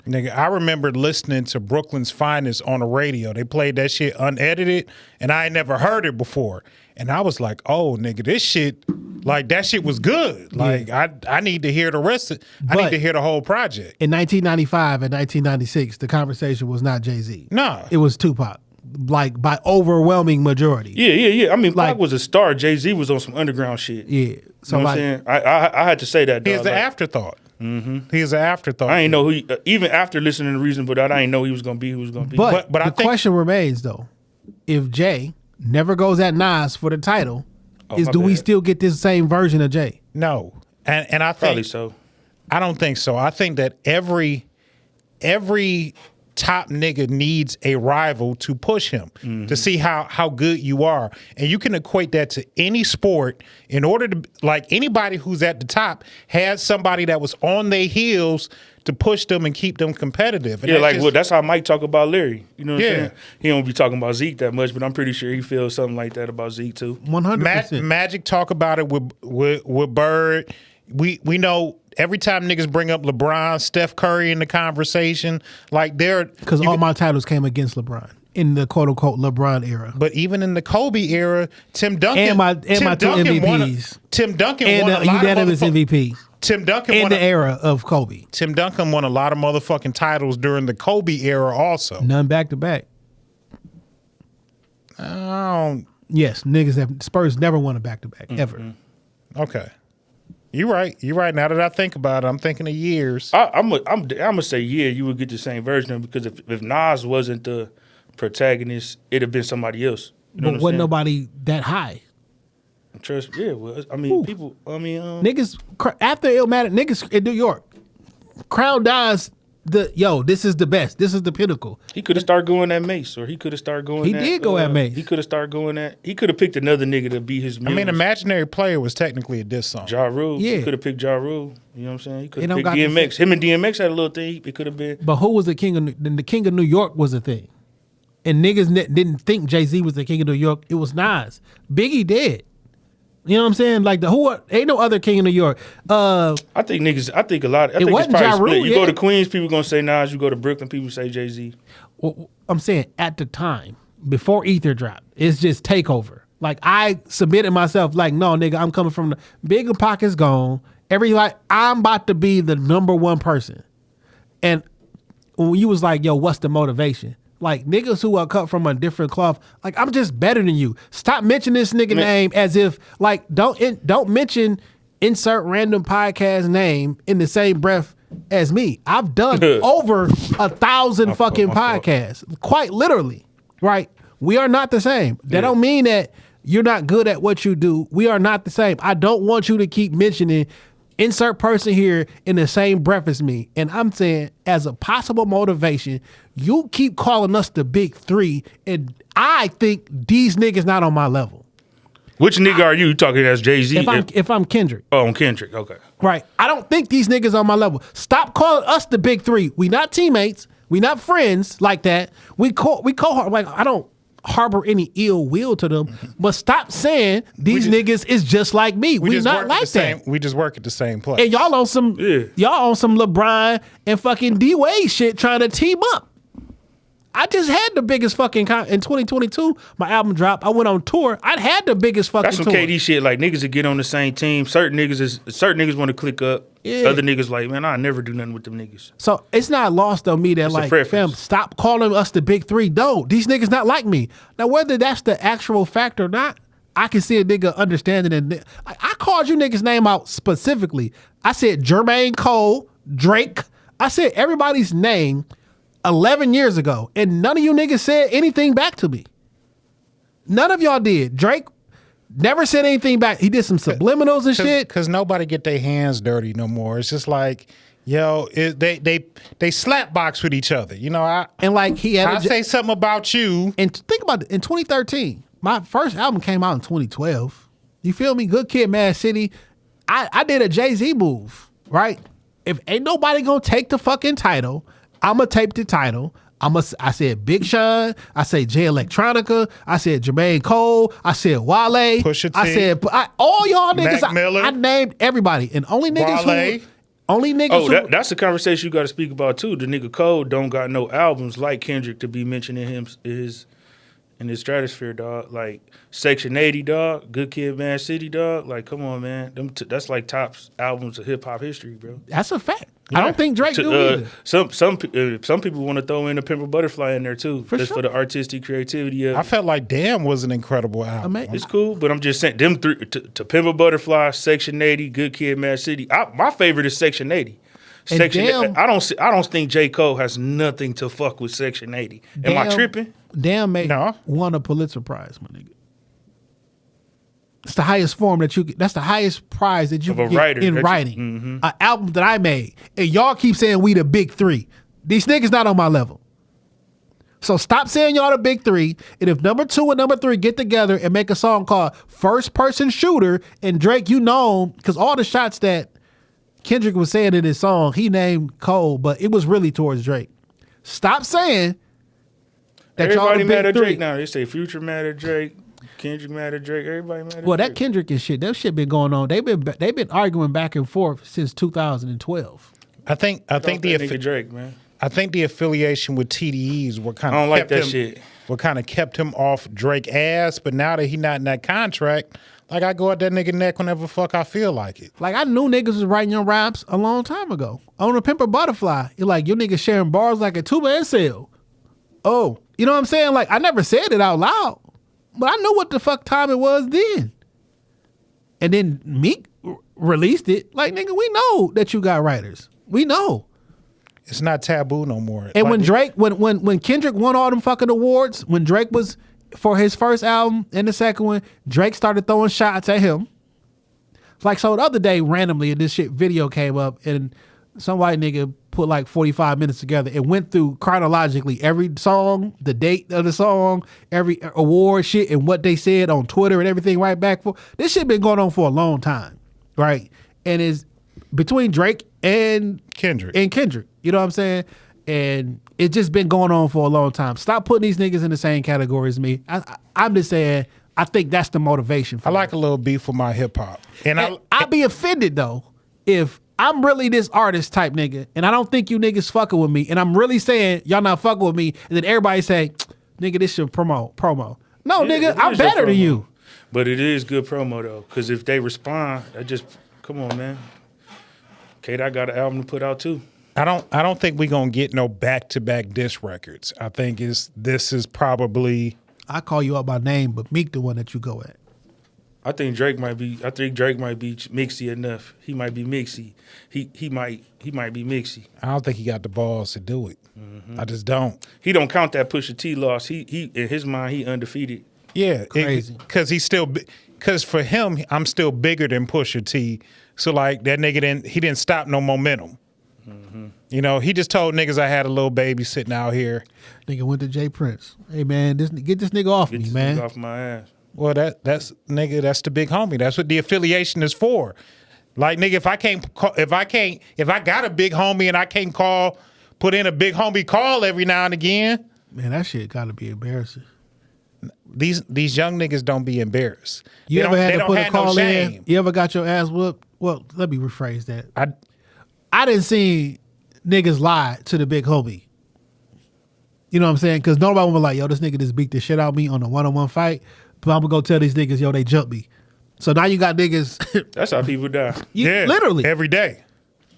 Nigga, I remember listening to Brooklyn's Finest on the radio. They played that shit unedited, and I ain't never heard it before. And I was like, oh, nigga, this shit, like, that shit was good. Like, I need to hear the rest of I need to hear the whole project. In 1995 and 1996, the conversation was not Jay-Z. No. It was Tupac, like, by overwhelming majority. Yeah. I mean, Pac was a star. Jay-Z was on some underground shit. Yeah. So, you know what I'm saying? I had to say that, dog. He's the afterthought. Mm-hmm. He's an afterthought. I ain't know who, even after listening to Reasonable Doubt, I ain't know he was going to be who he was going to be. But I the think question remains, though, if Jay never goes at Nas for the title, do we still get this same version of Jay? No. And I think probably so. I don't think so. I think that every top nigga needs a rival to push him to see how good you are. And you can equate that to any sport. In order to, like, anybody who's at the top has somebody that was on their heels to push them and keep them competitive. And that's how Mike talk about Larry. You know what I'm saying? He don't be talking about Zeke that much, but I'm pretty sure he feels something like that about Zeke too. 100%. Magic talk about it with Bird. We know every time niggas bring up LeBron, Steph Curry in the conversation, like because all my titles came against LeBron in the quote unquote LeBron era. But even in the Kobe era, Tim Duncan and my two MVPs. Tim Duncan and won a lot unanimous of MVPs. Tim Duncan in won the era of Kobe. Tim Duncan won a lot of motherfucking titles during the Kobe era also. None back to back. Yes, Spurs never won a back to back ever. Okay. You're right. Now that I think about it, I'm thinking of years. I'm gonna say you would get the same version of it, because if Nas wasn't the protagonist, it'd have been somebody else. You know but wasn't nobody that high. Trust, yeah. Well, I mean, people. I mean, niggas after Illmatic, niggas in New York, crowd dies. This is the best. This is the pinnacle. He could have started going at Mace, or he could have started going. He did go at Mace. He could have started going at. He could have picked another nigga to be his muse. I mean, Imaginary Player was technically a diss song. Ja Rule. Yeah. He could have picked Ja Rule. You know what I'm saying? He could have picked DMX. Him and DMX had a little thing. It could have been. But who was the king of the king of New York was a thing, and niggas didn't think Jay-Z was the king of New York. It was Nas. Biggie dead. You know what I'm saying? Like ain't no other king in New York. I think a lot. I think it's probably split. You go to Queens, people gonna say Nas. You go to Brooklyn, people say Jay-Z. Well, I'm saying at the time before Ether dropped, it's just takeover. Like I submitted myself. Like no, nigga, I'm coming from the bigger pockets gone. I'm about to be the number one person. And when you was like, yo, what's the motivation? Like niggas who are cut from a different cloth, like I'm just better than you. Stop mentioning this nigga name as if like don't mention insert random podcast name in the same breath as me. I've done over 1,000 fucking podcasts, quite literally. Right? We are not the same. That don't mean that you're not good at what you do. We are not the same. I don't want you to keep mentioning insert person here in the same breath as me. And I'm saying, as a possible motivation, you keep calling us the big three, and I think these niggas not on my level. Which nigga are you talking as Jay-Z? If I'm Kendrick. Oh, I'm Kendrick. Okay. Right. I don't think these niggas on my level. Stop calling us the big three. We not teammates. We not friends like that. We cohort. Like, I don't harbor any ill will to them, but stop saying these niggas is just like me. We not like that. We just work at the same place. And y'all on some LeBron and fucking D-Wade shit trying to team up. I just had the biggest fucking in 2022. My album dropped. I went on tour. I had the biggest fucking. That's some tour. KD shit. Like niggas that get on the same team. Certain niggas want to click up. Yeah. Other niggas like, man, I never do nothing with them niggas. So it's not lost on me that it's like, fam, stop calling us the big three. No, these niggas not like me. Now whether that's the actual fact or not, I can see a nigga understanding it. I called you niggas name out specifically. I said Jermaine Cole, Drake. I said everybody's name 11 years ago, and none of you niggas said anything back to me. None of y'all did. Drake never said anything back. He did some subliminals and shit. Because nobody get their hands dirty no more. It's just like, yo, they slap box with each other. You know, I say something about you. And think about it. In 2013, my first album came out in 2012. You feel me? Good Kid, Mad City. I did a Jay-Z move, right? If ain't nobody gonna take the fucking title, I'm gonna tape the title. I said Big Sean. I said Jay Electronica. I said Jermaine Cole. I said Wale. Pusha T. I said all y'all niggas. Mac Miller. I named everybody, and only niggas Wale. who. Only niggas. That's the conversation you got to speak about too. The nigga Cole don't got no albums like Kendrick to be mentioning him in his stratosphere, dog. Like Section 80, dog. Good Kid, Mad City, dog. Like, come on, man. That's like top albums of hip hop history, bro. That's a fact. I don't think Drake do either. Some people want to throw in a Pimp a Butterfly in there too, for the artistic creativity of. I felt like Damn was an incredible album. It's cool, but I'm just saying them three to Pimp a Butterfly, Section 80, Good Kid, Mad City. My favorite is Section 80. I don't think J. Cole has nothing to fuck with Section 80. Am I tripping? Damn, mate, won a Pulitzer Prize, my nigga. It's the highest form that you get. That's the highest prize that you can get in writing. An album that I made. And y'all keep saying we the big three. These niggas not on my level. So stop saying y'all the big three. And if number 2 and number 3 get together and make a song called First Person Shooter, and Drake, you know, because all the shots that Kendrick was saying in his song, he named Cole, but it was really towards Drake. Stop saying that everybody y'all the mad big at three. Drake now. They say Future mad at Drake. Kendrick mad at Drake. Everybody mad at Drake. Well, that Kendrick and shit, that shit been going on. They've been arguing back and forth since 2012. I think nigga Drake, man. I think the affiliation with TDEs what kind of I don't like that shit. What kind of kept him off Drake ass, but now that he not in that contract, like I go at that nigga neck whenever the fuck I feel like it. Like I knew niggas was writing your raps a long time ago. On a Pimp a Butterfly, you're like, your niggas sharing bars like a 2-man sale. Oh, you know what I'm saying? Like I never said it out loud. But I knew what the fuck time it was then. And then Meek released it. Like, nigga, we know that you got writers. We know. It's not taboo no more. And like, when Drake, when Kendrick won all them fucking awards, when Drake was for his first album and the second one, Drake started throwing shots at him. Like, so the other day, randomly, this shit video came up and some white nigga put like 45 minutes together and went through chronologically every song, the date of the song, every award shit and what they said on Twitter and everything right back for. This shit been going on for a long time, right? And it's between Drake and Kendrick. You know what I'm saying? And it's just been going on for a long time. Stop putting these niggas in the same category as me. I'm just saying, I think that's the motivation for I like a little beef with my hip hop. And I'd be offended though if I'm really this artist type nigga and I don't think you niggas fucking with me and I'm really saying y'all not fucking with me and then everybody say, nigga, this should promo. No, nigga, I'm better than you. But it is good promo though, because if they respond, come on, man. K-Dot got an album to put out too. I don't think we gonna get no back-to-back diss records. I think this is probably. I call you out by name, but Meek the one that you go at. I think Drake might be mixy enough. He might be mixy. He might be mixy. I don't think he got the balls to do it. I just don't. He don't count that Pusha T loss. He in his mind he undefeated. Yeah, crazy. Because for him, I'm still bigger than Pusha T. So like that nigga didn't stop no momentum. You know, he just told niggas I had a little baby sitting out here. Nigga went to Jay Prince. Hey man, get this nigga off me, man. Nigga off my ass. Well, that's the big homie. That's what the affiliation is for. Like nigga, if I got a big homie and I can't put in a big homie call every now and again. Man, that shit gotta be embarrassing. These young niggas don't be embarrassed. You ever had to put a call in? You ever got your ass whooped? Well, let me rephrase that. I didn't see niggas lie to the big homie. You know what I'm saying? Because nobody was like, yo, this nigga just beat the shit out of me on a one-on-one fight. But I'm going to go tell these niggas, yo, they jumped me. So now you got niggas. That's how people die. Literally. Every day.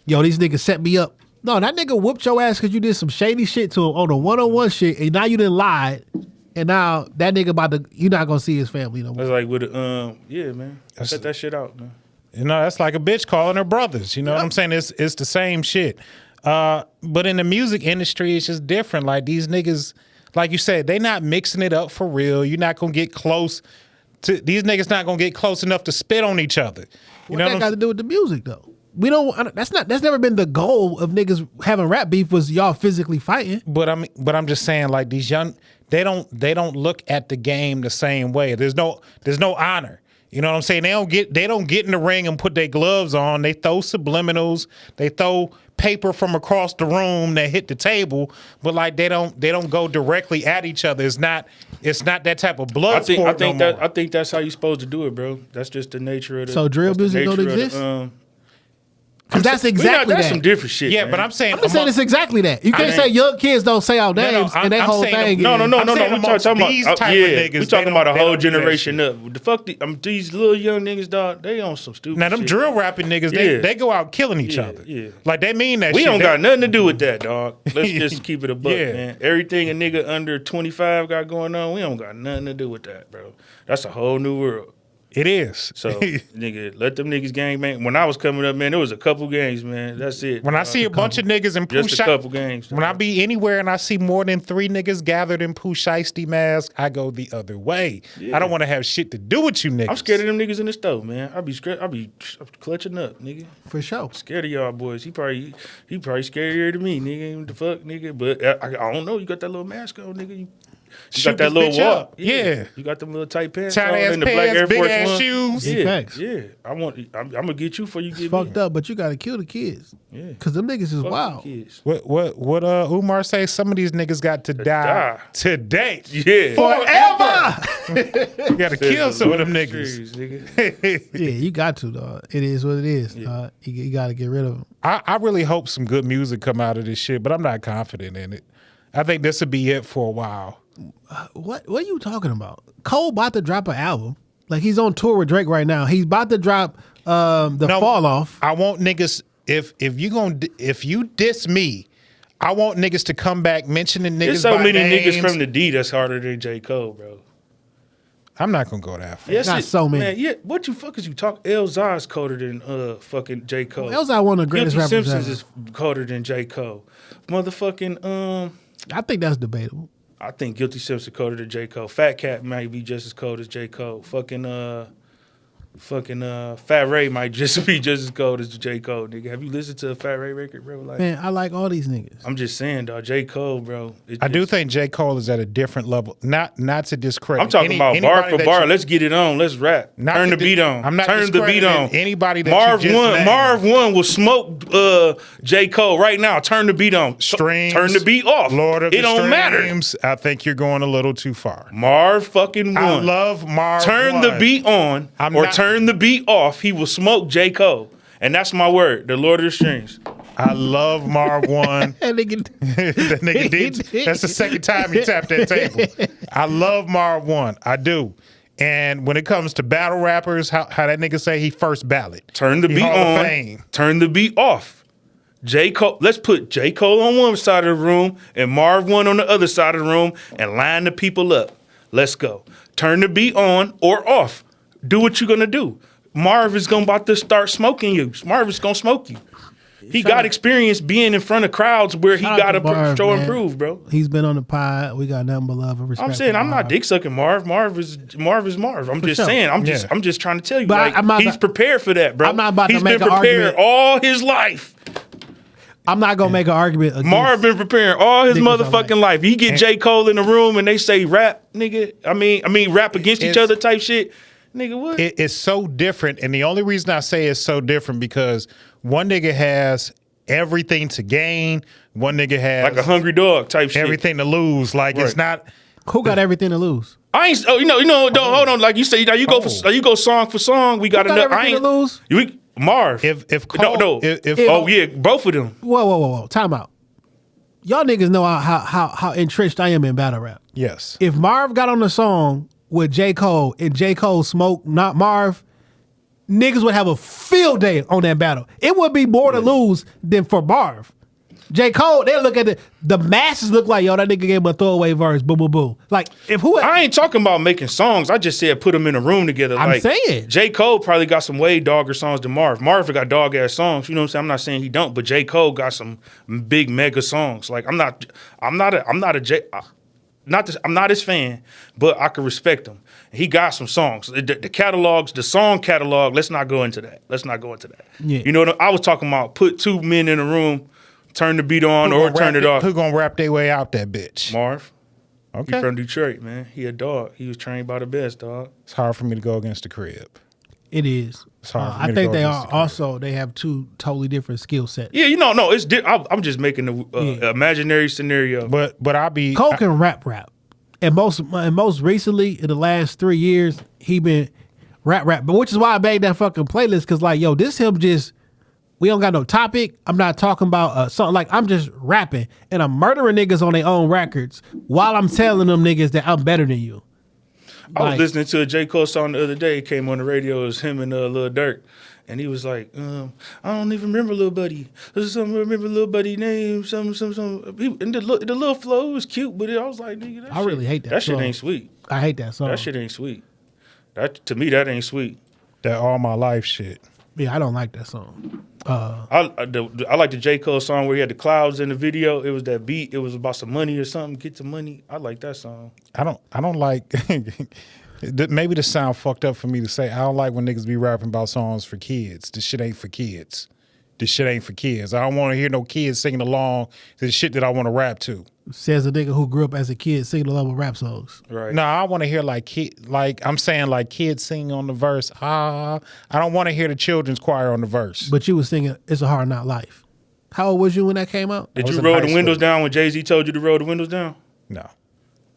Yo, these niggas set me up. No, that nigga whooped your ass because you did some shady shit to him on a one-on-one shit. And now you done lied. And now that nigga you're not going to see his family no more. That's like with yeah, man. Set that shit out, man. You know, that's like a bitch calling her brothers. You know what I'm saying? It's the same shit. But in the music industry, it's just different. Like these niggas, like you said, they not mixing it up for real. You're not gonna get close to these niggas. Not gonna get close enough to spit on each other. You know what that got to do with the music though? We don't. That's never been the goal of niggas having rap beef. Was y'all physically fighting? But I'm just saying, like these young, they don't look at the game the same way. There's no honor. You know what I'm saying? They don't get in the ring and put their gloves on. They throw subliminals. They throw paper from across the room that hit the table, but like they don't go directly at each other. It's not that type of blood sport. I think that's how you're supposed to do it, bro. That's just the nature of the. So drill music don't exist. Because that's exactly that's that. some different shit. Yeah, man. but I'm saying it's exactly that. You can't say young kids don't say our names and that whole thing. No. I'm saying We talking about these type of niggas, we talking about a they whole don't do that generation shit. up. The fuck, these little young niggas, dog. They on some stupid. Now them shit. drill rapping niggas, they go out killing each other. Yeah. Like they mean that. We shit. don't got nothing to do with that, dog. Let's just keep it a buck, Yeah. man. Everything a nigga under 25 got going on, we don't got nothing to do with that, bro. That's a whole new world. It is. So, nigga, let them niggas gang, man. When I was coming up, man, there was a couple gangs, man. That's it. When I see a bunch of niggas in Pooh just a couple gangs. when I be anywhere and I see more than 3 niggas gathered in Pooh Shiesty mask, I go the other way. Yeah. I don't want to have shit to do with you niggas. I'm scared of them niggas in the stove, man. I be scared. I be clutching up, nigga. For sure. Scared of y'all boys. He probably scarier than me, nigga. What the fuck, nigga? But I don't know. You got that little mask on, nigga. You got that this little bitch walk. up. Yeah. You got them little tight pants Tight on ass and the black Air pants, big Force ass One. shoes. Big Yeah, facts. yeah. I'm gonna get you before you get Fucked me. up, but you gotta kill the kids. Yeah. Cause them niggas is Fuck wild. the kids. What Umar say? Some of these niggas got to die today. Yeah. Forever. You gotta kill some of them Trees, niggas. nigga. Yeah, you got to, dog. It is what it is. You gotta get rid of them. I really hope some good music come out of this shit, but I'm not confident in it. I think this will be it for a while. What are you talking about? Cole about to drop an album. Like he's on tour with Drake right now. He's about to drop Fall Off. I want niggas if you diss me, I want niggas to come back mentioning niggas. There's so by many names. niggas from the D that's harder than J. Cole, bro. I'm not gonna go that far. Not so many. Man, yeah, what you fuckers you talk? Elzar's colder than fucking J. Cole. Elzar one of the greatest Guilty rappers Simpsons ever. is colder than J. Cole. Motherfucking I think that's debatable. I think Guilty Simpson colder than J. Cole. Fat Cat might be just as cold as J. Cole. Fat Ray might just be just as cold as J. Cole, nigga. Have you listened to a Fat Ray record, bro? Like, Man, I like all these niggas. I'm just saying, dog. J. Cole, bro. I do think J. Cole is at a different level. Not to discredit. I'm talking about bar for bar. Let's get it on. Let's rap. Not Turn to the beat on. I'm not Turn the beat on. anybody that Marv you just one. named. Marv one will smoke J. Cole right now. Turn the beat on. Streams, Turn the beat off. Lord of it the don't matter. Streams, I think you're going a little too far. Marv fucking one. I love Marv. Turn one. the beat on turn the beat off. He will smoke J. Cole. And that's my word. The Lord of the Strings. I love Marv one. That nigga, That nigga did. That's the second time he tapped that table. I love Marv one. I do. And when it comes to battle rappers, how that nigga say he first ballot. Turn the He beat Hall of on. Fame. Turn the beat off. J. Cole. Let's put J. Cole on one side of the room and Marv one on the other side of the room and line the people up. Let's go. Turn the beat on or off. Do what you're gonna do. Marv is about to start smoking you. Marv is gonna smoke you. He got experience being in front of crowds where he got to show and prove, bro. He's been on the pod. We got nothing but love and respect. I'm saying for I'm not Marv. dick sucking Marv. Marv is Marv. I'm just sure. saying. I'm Yeah. just trying to tell you. But Like, I'm not he's about- prepared for that, bro. I'm not about to He's make been an prepared argument. all his life. I'm not gonna make an argument against Marv been preparing all his niggas I motherfucking like. life. He get J. Cole in the room and they say rap, nigga. I mean rap against each It's- other type shit. Nigga, what? It's so different. And the only reason I say it's so different because one nigga has everything to gain. One nigga has like a hungry dog type shit. everything to lose. Like it's Right. not. Who got everything to lose? I ain't. Oh, you know. Don't hold on. Like you say, you go song for song. We got Who got enough. I everything ain't to lose? Marv. If Cole, no. if Oh yeah, both of them. Whoa. Time out. Y'all niggas know how entrenched I am in battle rap. yes, If Marv got on the song with J. Cole and J. Cole smoked not Marv, niggas would have a field day on that battle. It would be more to lose than for Marv. J. Cole, they look at the masses look like, yo, that nigga gave him a throwaway verse, boom, boom, boom. Like, if who... I ain't talking about making songs. I just said put them in a room together. I'm like, saying. J. Cole probably got some way dogger songs than Marv. Marv got dog ass songs. You know what I'm saying? I'm not saying he don't, but J. Cole got some big mega songs. Like I'm not his fan, but I can respect him. He got some songs. The catalogs, the song catalog. Let's not go into that. Yeah. You know what I was talking about? Put two men in a room, turn the beat on or turn it off. Who gonna rap their way out that bitch? Marv. Okay. He from Detroit, man. He a dog. He was trained by the best, dog. It's hard for me to go against the crib. It is. It's hard for me I to think go they against are the crib. also. They have two totally different skill sets. Yeah, no, it's I'm just making the imaginary scenario. But I'll be Cole can rap, and most recently in the last 3 years he been rap. But which is why I made that fucking playlist because like yo, this him just. We don't got no topic. I'm not talking about something like I'm just rapping and I'm murdering niggas on their own records while I'm telling them niggas that I'm better than you. I was Like- listening to a J. Cole song the other day. It came on the radio. It was him and Lil Durk. And he was like, I don't even remember Lil Buddy. Remember Lil Buddy name, some. And the little flow was cute, but I was like, nigga, that I really hate that That shit song. ain't sweet. I hate that song. That shit ain't sweet. To me, that ain't sweet. that all my life shit. Yeah, I don't like that song. I like the J. Cole song where he had the clouds in the video. It was that beat. It was about some money or something. Get some money. I like that song. I don't like. Maybe this sound fucked up for me to say. I don't like when niggas be rapping about songs for kids. This shit ain't for kids. This shit ain't for kids. I don't want to hear no kids singing along to the shit that I want to rap to. Says a nigga who grew up as a kid singing level rap songs. Right. No, I want to hear like I'm saying like kids singing on the verse. I don't want to hear the children's choir on the verse. But you was singing It's a Hard Knock Life. How old was you when that came out? Did was you in roll high the windows school. down when Jay-Z told you to roll the windows down? No,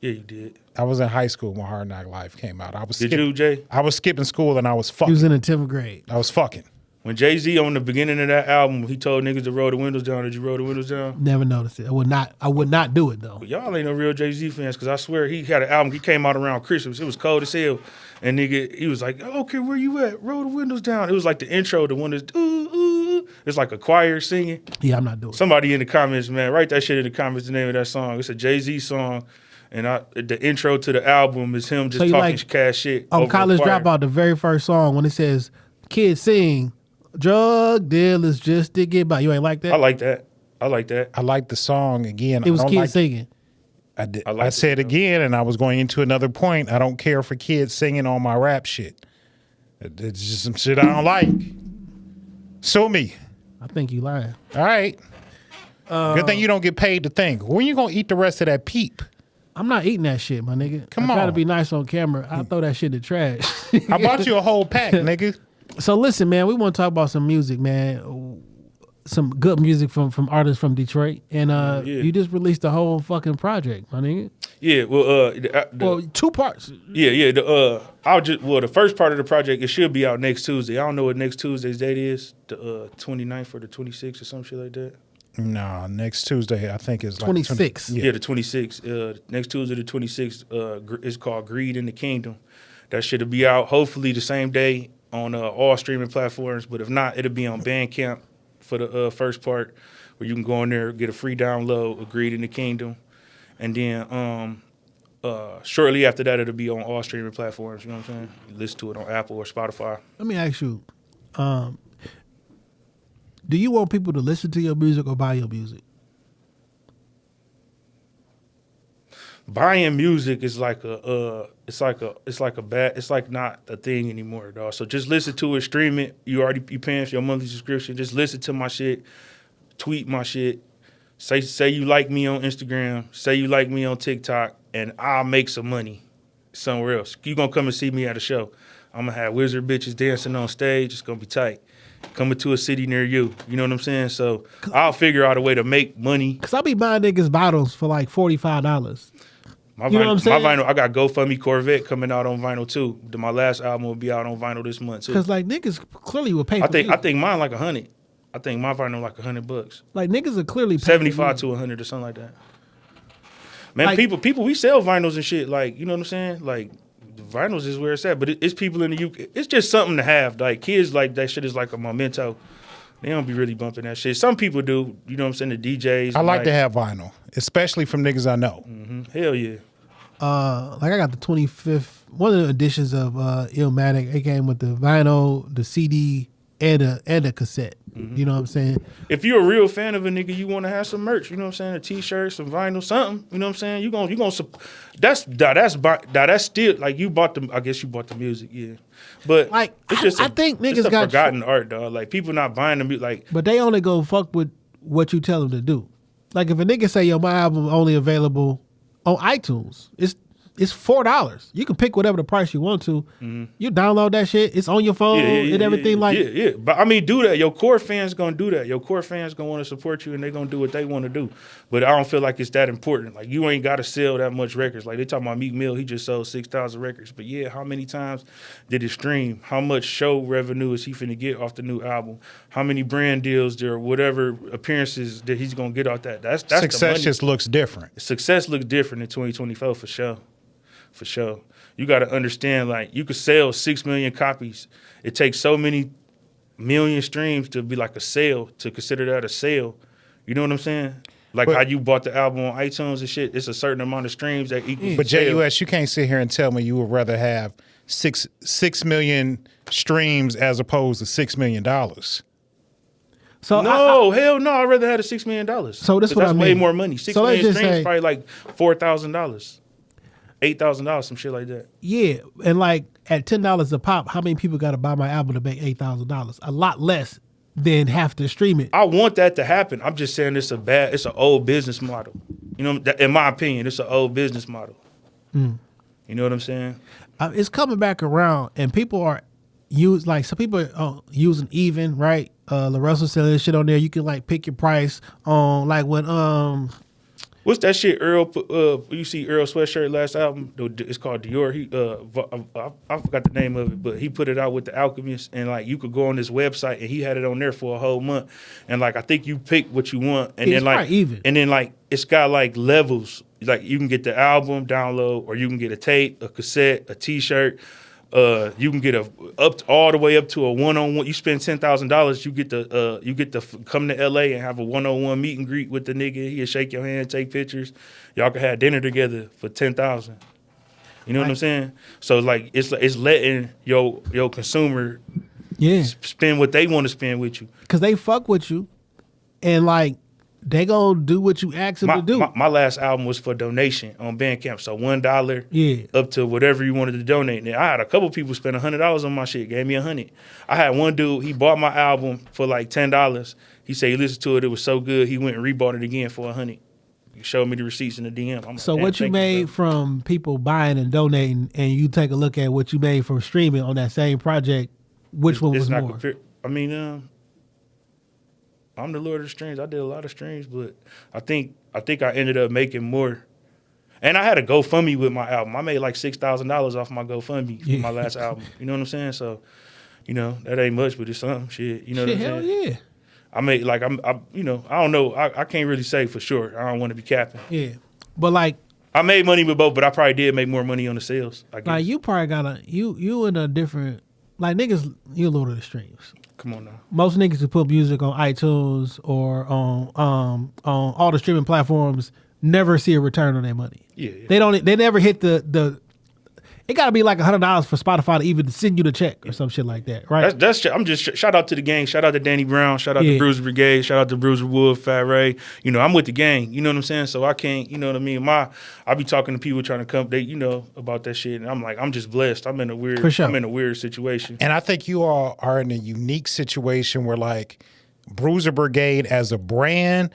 Yeah, you did. I was in high school when Hard Knock Life came out. Did you, Jay? I was skipping school and I was He fucking. was in the 10th grade. I was fucking. When Jay-Z on the beginning of that album, he told niggas to roll the windows down. Did you roll the windows down? Never noticed it. I would not do it though. But y'all ain't no real Jay-Z fans, because I swear he had an album. He came out around Christmas. It was cold as hell. And nigga, he was like, okay, where you at? Roll the windows down. It was like the intro, the one that's, ooh. It's like a choir singing. Yeah, I'm not doing it. Somebody in the comments, man, write that shit in the comments, the name of that song. It's a Jay-Z song. And the intro to the album is him just So you talking like- cash shit. On over a College choir. Dropout, the very first song when it says kids sing, drug dealers just to get by. You ain't like that? I like that. I like that. I like the song again. It was I don't kids like, singing. I did. I like I it, said though. again, and I was going into another point. I don't care for kids singing on my rap shit. It's just some shit I don't like. Sue me. I think you lying. All right. Good thing you don't get paid to think. When you gonna eat the rest of that peep? I'm not eating that shit, my nigga. Come I try to on. be nice on camera. I throw that shit in the trash. I bought you a whole pack, nigga. So listen, man, we want to talk about some music, man. Some good music from artists from Detroit, and Yeah. you just released a whole fucking project, my nigga. Yeah, well, Well, 2 parts. yeah. The first part of the project, it should be out next Tuesday. I don't know what next Tuesday's date is, the 29th or the 26th or some shit like that. No, next Tuesday I think is like 26. Yeah, the 26th. Next Tuesday, the 26th, is called Greed in the Kingdom. That should be out hopefully the same day on all streaming platforms. But if not, it'll be on Bandcamp for the first part, where you can go in there, get a free download of Greed in the Kingdom. And then shortly after that, it'll be on all streaming platforms. You know what I'm saying? You listen to it on Apple or Spotify. Let me ask you, do you want people to listen to your music or buy your music? Buying music is like it's like not a thing anymore, dog. So just listen to it, stream it. You paying for your monthly subscription. Just listen to my shit, tweet my shit. Say you like me on Instagram. Say you like me on TikTok, and I'll make some money somewhere else. You gonna come and see me at a show. I'm gonna have wizard bitches dancing on stage. It's gonna be tight. Coming to a city near you. You know what I'm saying? So I'll figure out a way to make money. Cause I be buying niggas bottles for like $45. My You know what I'm saying? vinyl, I got GoFundMe Corvette coming out on vinyl too. My last album will be out on vinyl this month too. Cause like niggas clearly will pay. For I think mine like $100. I think my vinyl like $100. like niggas are clearly pay 75 for to 100 or something like that. Man, Like- people, we sell vinyls and shit. Like, you know what I'm saying? Like, vinyls is where it's at. But it's people in the UK. It's just something to have. Like, kids like that shit is like a memento. They don't be really bumping that shit. Some people do. You know what I'm saying? The DJs. I like to have vinyl, especially from niggas I know. Hell yeah. like I got the 25th one of the editions of Illmatic. It came with the vinyl, the CD, and a cassette. You know what I'm saying? If you're a real fan of a nigga, you want to have some merch. You know what I'm saying? A T-shirt, some vinyl, something. You know what I'm saying? You gonna that's still like you bought the. I guess you bought the music, yeah. But Like, it's just I think niggas it's a got forgotten art, dog. Like people not buying the music. Like But they only go fuck with what you tell them to do. Like if a nigga say, yo, my album only available on iTunes. It's $4. You can pick whatever the price you want to. Mm-hmm. You download that shit. It's on your phone and everything. Yeah. But I mean, do that. Your core fans gonna do that. Your core fans gonna want to support you, and they gonna do what they want to do. But I don't feel like it's that important. Like you ain't got to sell that much records. Like they talking about Meek Mill, he just sold 6,000 records. But yeah, how many times did it stream? How much show revenue is he finna get off the new album? How many brand deals there, whatever appearances that he's gonna get off that? That's success the money. just looks different. Success looks different in 2024 for sure. For sure. You got to understand, like, you could sell 6 million copies. It takes so many million streams to be like a sale, to consider that a sale. You know what I'm saying? Like how you bought the album on iTunes and shit, it's a certain amount of streams that equals But JUS, you can't sit here and tell me you would rather have 6 million streams as opposed to $6 million. So hell no, I'd rather have the $6 million. So this what I mean. Way more money. 6 million streams say, probably like $4,000. $8,000, some shit like that. Yeah, and like at $10 a pop, how many people got to buy my album to make $8,000? A lot less than have to stream it. I want that to happen. I'm just saying it's an old business model. You know, in my opinion, it's an old business model. You know what I'm saying? It's coming back around, and people are some people are using Even, right? La Russell selling shit on there. You can like pick your price on like when What's that shit Earl you see Earl sweatshirt last album? It's called Dior. He I forgot the name of it, but he put it out with The Alchemist, and like you could go on this website and he had it on there for a whole month. And like I think you pick what you want, and then like even. And then like it's got like levels. Like you can get the album download, or you can get a tape, a cassette, a T-shirt. You can get all the way up to a one-on-one. You spend $10,000, you get to come to LA and have a one-on-one meet and greet with the nigga. He'll shake your hand, take pictures. Y'all can have dinner together for $10,000. You know what I'm saying? So like it's letting your consumer spend what they want to spend with you, because they fuck with you, and like they gonna do what you ask them to do. My last album was for donation on Bandcamp, so $1 up to whatever you wanted to donate. And I had a couple people spend $100 on my shit, gave me $100. I had one dude, he bought my album for like $10. He said he listened to it, it was so good, he went and rebought it again for $100. He showed me the receipts in the DM. So what you made from people buying and donating, and you take a look at what you made from streaming on that same project, which one was more? I mean, I'm the Lord of the Streams. I did a lot of streams, but I think I ended up making more. And I had a GoFundMe with my album. I made like $6,000 off my GoFundMe for my last album. You know what I'm saying? So, you know, that ain't much, but it's something. Shit, you know what I'm saying? Hell yeah. I made like I don't know. I can't really say for sure. I don't want to be capping. Yeah, but like I made money with both, but I probably did make more money on the sales. I guess. Like you probably you in a different like niggas. You Lord of the Streams. Come on now. Most niggas who put music on iTunes or on all the streaming platforms never see a return on their money. Yeah. They never hit the. It got to be like $100 for Spotify to even send you the check or some shit like that, right? I'm just shout out to the gang, shout out to Danny Brown, shout out to Bruiser Brigade, shout out to Bruiser Wood, Fat Ray. You know, I'm with the gang. You know what I'm saying? So I can't. You know what I mean? I be talking to people trying to come. They about that shit, and I'm like, I'm just blessed. I'm in a weird. For sure. I'm in a weird situation. And I think you all are in a unique situation where like Bruiser Brigade as a brand,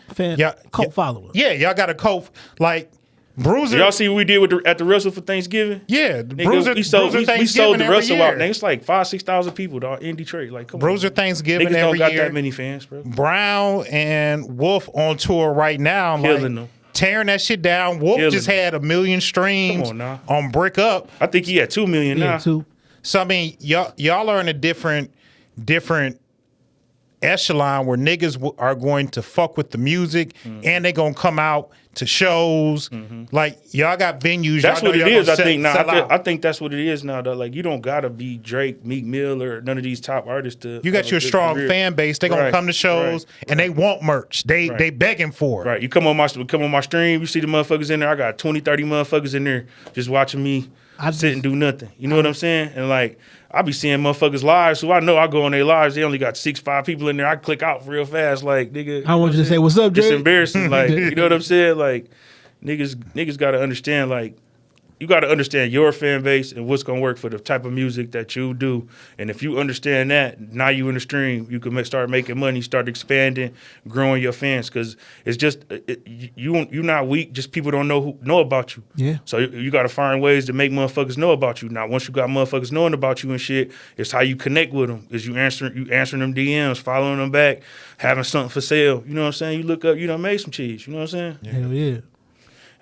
cult follower. Yeah, y'all got a cult like. Bruiser. Y'all see what we did at the Russell for Thanksgiving? Yeah, Bruiser. We sold the Russell out. It's like 5,000-6,000 people dog, in Detroit. Like, come Bruiser on. Thanksgiving Niggas every don't year. got that many fans, bro. Brown and Wolf on tour right now. Killing them. Tearing that shit down. Wolf just had 1 million streams on Brick Up. I think he had 2 million now. 2. So I mean, y'all are in a different echelon where niggas are going to fuck with the music and they gonna come out to shows. Like y'all got venues. That's y'all what it is. I think now. I think that's what it is now. Though, like you don't gotta be Drake, Meek Mill, or none of these top artists to. You got your strong fan base. They gonna come to shows and they want merch. They begging for it. Right. You come on my stream. You see the motherfuckers in there. I got 20, 30 motherfuckers in there just watching me sit and do nothing. You know what I'm saying? And like. I be seeing motherfuckers lives, so I know I go on their lives. They only got 6-5 people in there. I click out real fast, like nigga. I want you to say, "What's up, Drake?" It's embarrassing, like you know what I'm saying. Like niggas got to understand, like you got to understand your fan base and what's gonna work for the type of music that you do. And if you understand that, now you in the stream, you can start making money, start expanding, growing your fans. Because it's just you're not weak. Just people don't know about you. Yeah. So you got to find ways to make motherfuckers know about you. Now, once you got motherfuckers knowing about you and shit, it's how you connect with them. Is you answering them DMs, following them back, having something for sale. You know what I'm saying? You look up, you done made some cheese. You know what I'm saying? Yeah. Hell yeah.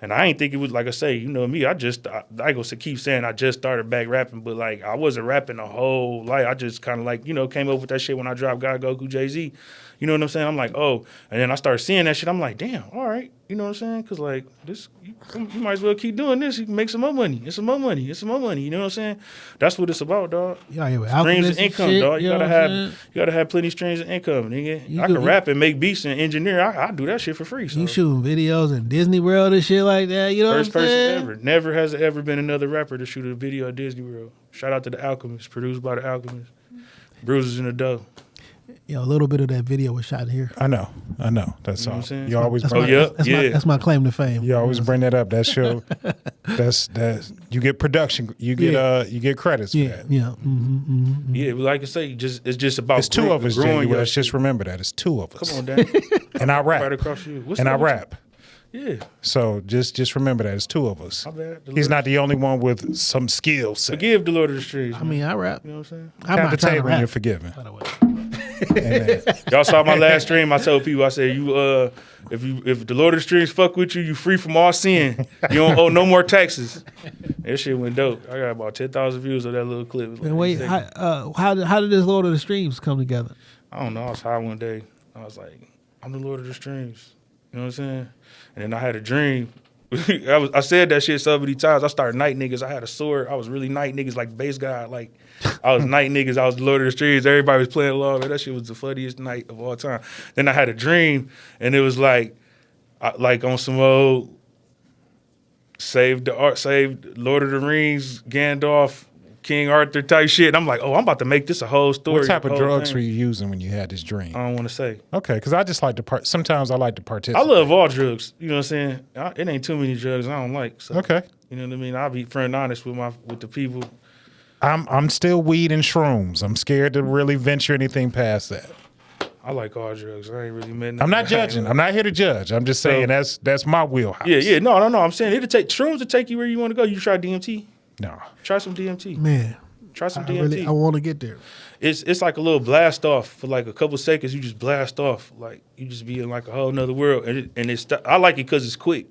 And I ain't think it was, like I say, you know me, I go to keep saying I just started back rapping, but like I wasn't rapping a whole life. I just kind of like, you know, came up with that shit when I dropped Gotta Goku Jay-Z. You know what I'm saying? I'm like, oh, and then I started seeing that shit. I'm like, damn, all right. You know what I'm saying? Because like this, you might as well keep doing this. You can make some more money. It's some more money. It's some more money. You know what I'm saying? That's what it's about, dog. Yeah, with streams of income, shit, dog. You gotta have plenty of streams of income, nigga. I can rap and make beats and engineer. I do that shit for free. So. You shooting videos in Disney World and shit like that. You know First what I'm saying? person ever. Never has ever been another rapper to shoot a video at Disney World. Shout out to The Alchemist, produced by The Alchemist. Bruises in the Dough. A little bit of that video was shot here. I know. That's all. You always That's bring that's my claim to fame. You always bring that up. That's your that's you get production. You get credits for that. Yeah. Yeah, like I say, it's just about It's two of us, growing. Let's just remember that. It's two of us. Come on, Dan. And I rap. Right across you. And I rap. Yeah. So just remember that. It's two of us. My bad. He's not the only one with some skills. Forgive the Lord of the Streets. I mean, I rap. You know what I'm saying? I'm Tap not the trying to table rap. and you're forgiven. By the way. Amen. Y'all saw my last stream. I told people, I said, if the Lord of the Streets fuck with you, you free from all sin. You don't owe no more taxes. That shit went dope. I got about 10,000 views of that little clip. And wait, how did this Lord of the Streams come together? I don't know. I was high one day. I was like, I'm the Lord of the Streams. You know what I'm saying? And then I had a dream. I said that shit so many times. I started night niggas. I had a sword. I was really night niggas, like bass guy. Like I was night niggas. I was the Lord of the Streets. Everybody was playing along. That shit was the funniest night of all time. Then I had a dream, and it was like on some old saved Lord of the Rings, Gandalf, King Arthur type shit. And I'm like, oh, I'm about to make this a whole story. What type of drugs were you using when you had this dream? I don't want to say. Okay, because I just like to sometimes I like to participate. I love all drugs. You know what I'm saying? It ain't too many drugs I don't like. So, okay. You know what I mean? I'll be friend honest with the people. I'm still weed and shrooms. I'm scared to really venture anything past that. I like all drugs. I ain't really met. I'm not judging. I'm not here to judge. I'm just saying that's my wheelhouse. Yeah. No. I'm saying shrooms to take you where you want to go. You try DMT? No. Try some DMT. Man. Try some DMT. I want to get there. It's like a little blast off for like a couple seconds. You just blast off, like you just be in like a whole nother world. I like it because it's quick.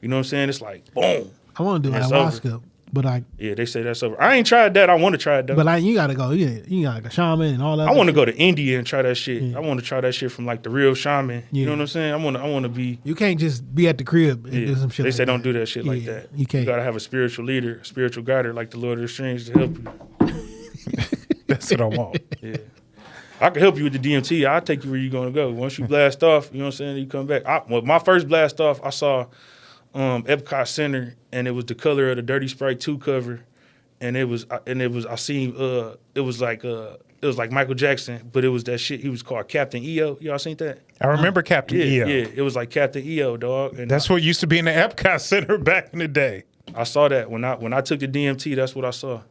You know what I'm saying? It's like boom. I want to do ayahuasca, but they say that's over. I ain't tried that. I want to try it though. But you gotta go. You got like a shaman and all that. I want to go to India and try that shit. Yeah. I want to try that shit from like the real shaman. Yeah. You know what I'm saying? I want to be. You can't just be at the crib and do some shit. They say don't do that shit like that. You can't. You gotta have a spiritual leader, a spiritual guider like the Lord of the Strings to help you. That's what I want. Yeah. I can help you with the DMT. I'll take you where you're gonna go. Once you blast off, you know what I'm saying, you come back. My first blast off, I saw Epcot Center, and it was the color of the Dirty Sprite 2 cover, and it was like Michael Jackson, but it was that shit. He was called Captain EO. Y'all seen that? I remember Captain EO. Yeah, it was like Captain EO, dog. And that's what used to be in the Epcot Center back in the day. I saw that when I took the DMT. That's what I saw.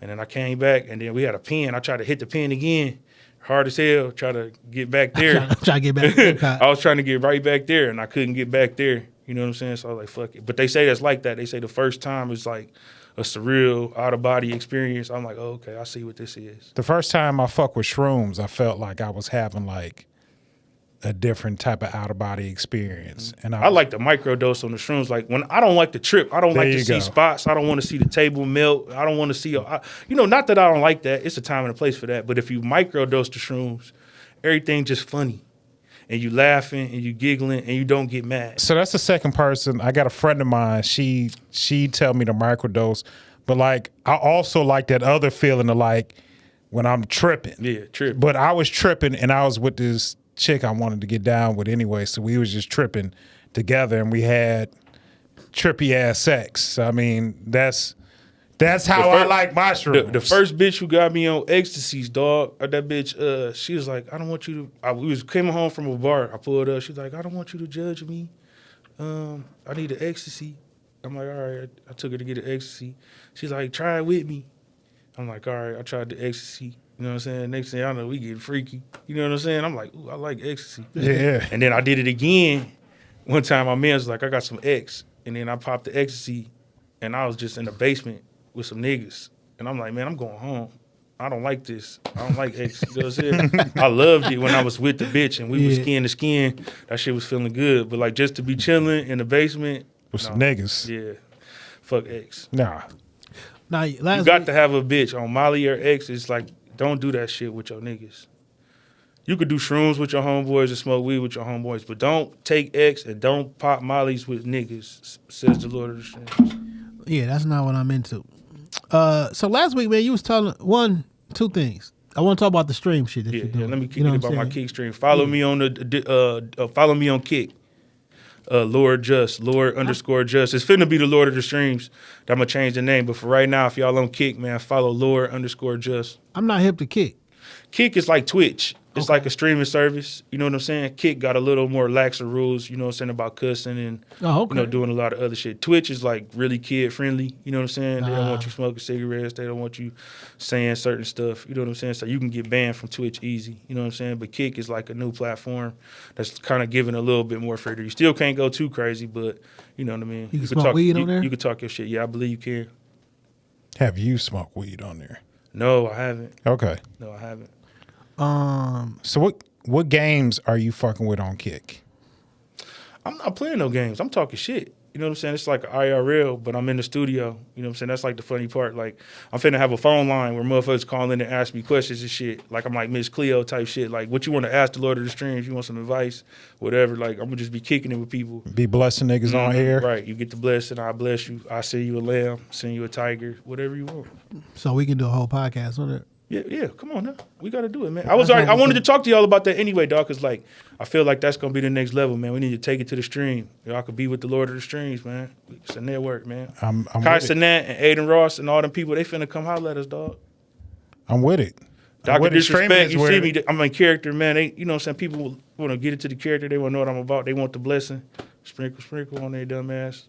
And then I came back, and then we had a pen. I tried to hit the pen again, hard as hell, try to get back there. Try to get back there. I was trying to get right back there, and I couldn't get back there. You know what I'm saying? So I was like, fuck it. But they say that's like that. They say the first time is like a surreal, out-of-body experience. I'm like, oh, okay, I see what this is. The first time I fucked with shrooms, I felt like I was having like a different type of out-of-body experience. And I like the microdose on the shrooms. Like when I don't like the trip, I don't like to see spots. I don't want to see the table melt. I don't want to see, not that I don't like that. It's a time and a place for that. But if you microdose the shrooms, everything just funny. And you laughing and you giggling and you don't get mad. So that's the second person. I got a friend of mine. She tell me to microdose. But like, I also like that other feeling of like when I'm tripping. Yeah, tripping. But I was tripping and I was with this chick I wanted to get down with anyway, so we was just tripping together and we had trippy ass sex. I mean, that's how I like my shrooms. The first bitch who got me on ecstasies, dog, that bitch, she was like, I don't want you to, we came home from a bar, I pulled up, she was like, I don't want you to judge me. I need an ecstasy. I'm like, all right. I took her to get an ecstasy. She's like, try it with me. I'm like, all right. I tried the ecstasy. You know what I'm saying? Next thing I know, we getting freaky. You know what I'm saying? I'm like, ooh, I like ecstasy. Yeah. And then I did it again. One time my man was like, I got some X. And then I popped the ecstasy, and I was just in the basement with some niggas. And I'm like, man, I'm going home. I don't like this. I don't like X. You know what I'm saying? I loved it when I was with the bitch and we was skin to skin. That shit was feeling good. But like just to be chilling in the basement. With some niggas. Yeah. Fuck X. Nah. Now, You got to have a bitch on Molly or X. It's like, don't do that shit with your niggas. You could do shrooms with your homeboys and smoke weed with your homeboys, but don't take X and don't pop Mollies with niggas, says the Lord of the Strings. Yeah, that's not what I'm into. So last week, man, you was telling two things. I want to talk about the stream shit that you're doing. Yeah, let me kick You know it what I'm about my saying? Kick stream. Follow me on follow me on Kick. Lord _ Just. It's finna be the Lord of the Streams. That I'm gonna change the name. But for right now, if y'all on Kick, man, follow Lord _ Just. I'm not hip to Kick. Kick is like Twitch. It's like a streaming service. You know what I'm saying? Kick got a little more laxer rules, you know what I'm saying, about cussing and you know, doing a lot of other shit. Twitch is like really kid friendly, you know what I'm saying? They don't want you smoking cigarettes. They don't want you saying certain stuff, you know what I'm saying? So you can get banned from Twitch easy, you know what I'm saying? But Kick is like a new platform that's kind of giving a little bit more freedom. You still can't go too crazy, but you know what I mean? You can smoke weed on there? You can talk your shit. Yeah, I believe you can. Have you smoked weed on there? No, I haven't. Okay. No, I haven't. So what games are you fucking with on Kick? I'm not playing no games. I'm talking shit. You know what I'm saying? It's like IRL, but I'm in the studio. You know what I'm saying? That's like the funny part. Like, I'm finna have a phone line where motherfuckers call in and ask me questions and shit. Like, I'm like Miss Cleo type shit. Like, what you want to ask the Lord of the Streams? You want some advice? Whatever. Like, I'm gonna just be kicking it with people. Be blessing niggas on here? Right. You get the blessing. I bless you. I send you a lamb. Send you a tiger. Whatever you want. So we can do a whole podcast on it. Yeah. Come on now. We got to do it, man. I wanted to talk to y'all about that anyway, dog, because, like, I feel like that's going to be the next level, man. We need to take it to the stream. Y'all could be with the Lord of the Streams, man. It's a network, man. I'm Kai with it. Sinat and Aiden Ross and all them people, they finna come holler at us, dog. I'm with it. Dr. Disrespect, you see me, I'm in character, man. They, you know what I'm saying? People want to get into the character. They want to know what I'm about. They want the blessing. Sprinkle on their dumb ass.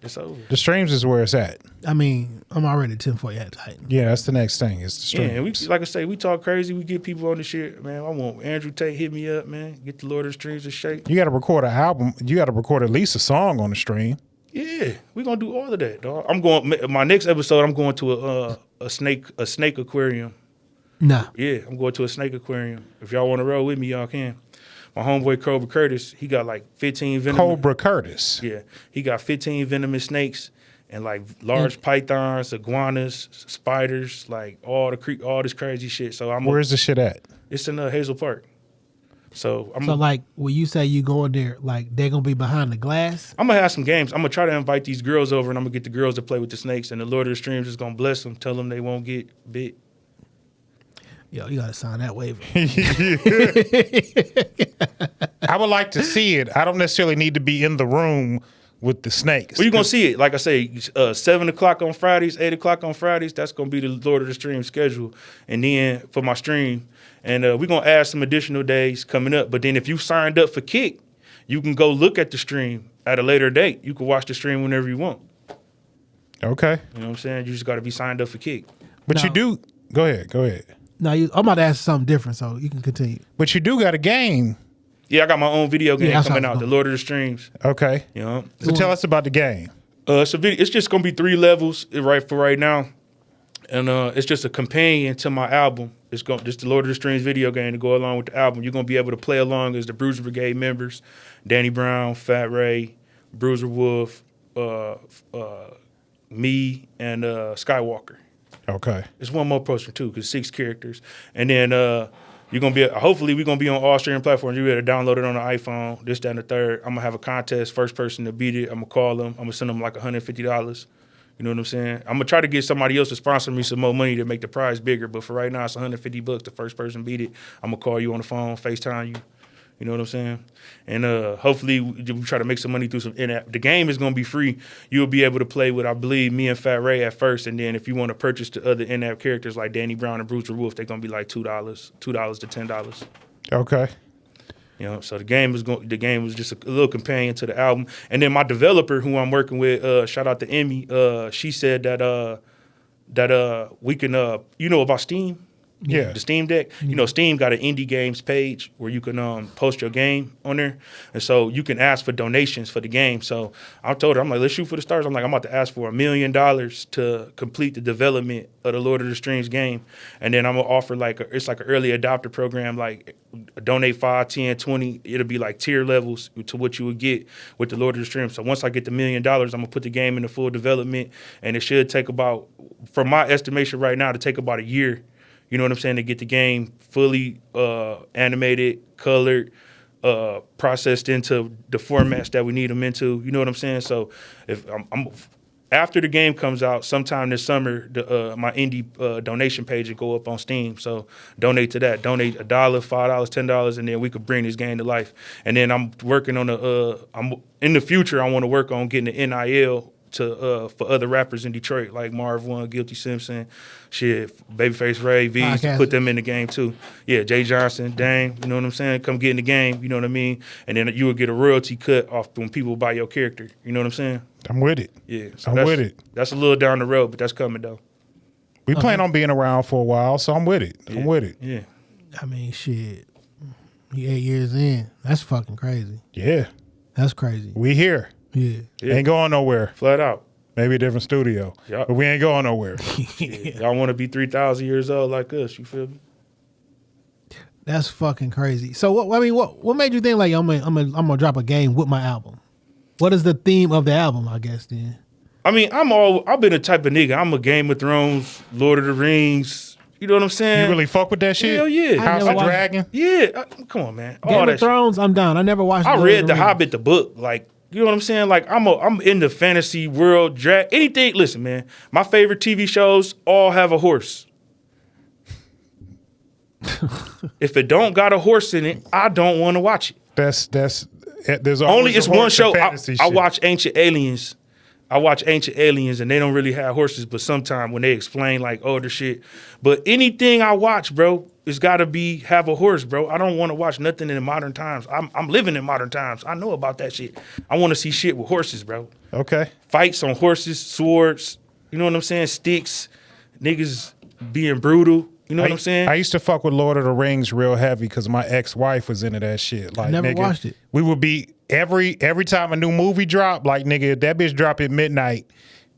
It's over. The streams is where it's at. I mean, I'm already 10-4 hat Titan. Yeah, that's the next thing. It's the streams. Yeah, we, like I say, we talk crazy. We get people on the shit, man. I want Andrew Tate hit me up, man. Get the Lord of the Streams to shake. You got to record an album. You got to record at least a song on the stream. Yeah, we gonna do all of that, dog. I'm going. My next episode, I'm going to a snake aquarium. Nah. Yeah, I'm going to a snake aquarium. If y'all want to roll with me, y'all can. My homeboy Cobra Curtis, he got like 15 venomous. Cobra Curtis. Yeah, he got 15 venomous snakes and like large pythons, iguanas, spiders, like all this crazy shit. So Where's the shit at? It's in Hazel Park. So like when you say you go in there, like they're gonna be behind the glass. I'm gonna have some games. I'm gonna try to invite these girls over, and I'm gonna get the girls to play with the snakes. And the Lord of the Streams is gonna bless them, tell them they won't get bit. Yo, you gotta sign that waiver. I would like to see it. I don't necessarily need to be in the room with the snakes. Well, you're gonna see it. Like I say, 7:00 on Fridays, 8:00 on Fridays. That's gonna be the Lord of the Stream schedule. And then for my stream, and we're gonna add some additional days coming up. But then if you signed up for Kick, you can go look at the stream at a later date. You can watch the stream whenever you want. Okay. You know what I'm saying? You just got to be signed up for Kick. But No. you do. Go ahead. No, I'm about to ask something different, so you can continue. But you do got a game. Yeah, I got my own video game that's coming how out, it's the going. Lord of the Streams. Okay. You know? So tell us about the game. It's just gonna be 3 levels right now, and it's just a companion to my album. It's just the Lord of the Streams video game to go along with the album. You're gonna be able to play along as the Bruiser Brigade members: Danny Brown, Fat Ray, Bruiser Wolf, me, and Skywalker. Okay. It's one more person too, because 6 characters, and then you're gonna be. Hopefully, we're gonna be on all streaming platforms. You better download it on the iPhone. This, that, and the third. I'm gonna have a contest. First person to beat it, I'm gonna call them. I'm gonna send them like $150. You know what I'm saying? I'm gonna try to get somebody else to sponsor me some more money to make the prize bigger. But for right now, it's $150. The first person beat it, I'm gonna call you on the phone, FaceTime you. You know what I'm saying? And hopefully we try to make some money through some in-app. The game is going to be free. You'll be able to play with, I believe, me and Fat Ray at first. And then if you want to purchase the other in-app characters like Danny Brown and Bruiser Wolf, they're going to be like $2 to $10. Okay. You know, so the game was just a little companion to the album. And then my developer, who I'm working with, shout out to Emmy, she said that we can you know about Steam. Yeah. The Steam Deck. You know, Steam got an indie games page where you can post your game on there. And so you can ask for donations for the game. So I told her, I'm like, let's shoot for the stars. I'm like, I'm about to ask for $1 million to complete the development of the Lord of the Rings game. And then I'm going to offer it's like an early adopter program, like donate 5, 10, 20. It'll be like tier levels to what you would get with the Lord of the Rings. So once I get the $1 million, I'm going to put the game into full development. And it should take about, from my estimation right now, to take about a year. You know what I'm saying? To get the game fully animated, colored, processed into the formats that we need them into. You know what I'm saying? So if I'm after the game comes out, sometime this summer, my indie donation page will go up on Steam. So donate to that. Donate $1, $5, $10, and then we could bring this game to life. And then I'm working on in the future, I want to work on getting the NIL to for other rappers in Detroit, like Marv One, Guilty Simpson, Babyface Ray, V's, to put them in the game too. Yeah, Jay Johnson, Dame, you know what I'm saying? Come get in the game, you know what I mean? And then you would get a royalty cut off when people buy your character. You know what I'm saying? I'm with it. Yeah. So I'm with it. That's a little down the road, but that's coming though. We plan on being around for a while, so I'm with it. Yeah. I'm with it. Yeah. I mean, shit. You 8 years in. That's fucking crazy. Yeah. That's crazy. We here. Yeah. Ain't going nowhere. Flat out. Maybe a different studio. Yep. But we ain't going nowhere. Yeah. Y'all want to be 3,000 years old like us, you feel me? That's fucking crazy. So what made you think like I'm gonna drop a game with my album? What is the theme of the album, I guess then? I mean, I've been the type of nigga. I'm a Game of Thrones, Lord of the Rings. You know what I'm saying? You really fuck with that shit? Hell yeah. House of Dragon? Yeah. Come on, man. Game of Thrones, I'm down. I never watched I Lord read of The Rings. Hobbit, the book. Like, you know what I'm saying? Like, I'm in the fantasy world. Anything. Listen, man. My favorite TV shows all have a horse. If it don't got a horse in it, I don't want to watch it. There's Only it's one show. I shit. watch Ancient Aliens. And they don't really have horses, but sometimes when they explain like older shit. But anything I watch, bro, it's got to have a horse, bro. I don't want to watch nothing in modern times. I'm living in modern times. I know about that shit. I want to see shit with horses, bro. Okay. Fights on horses, swords. You know what I'm saying? Sticks, niggas being brutal. You know what I'm saying? I used to fuck with Lord of the Rings real heavy because my ex-wife was into that shit. Like, never nigga, watched it. We would be every time a new movie dropped, like, nigga, if that bitch drop at midnight,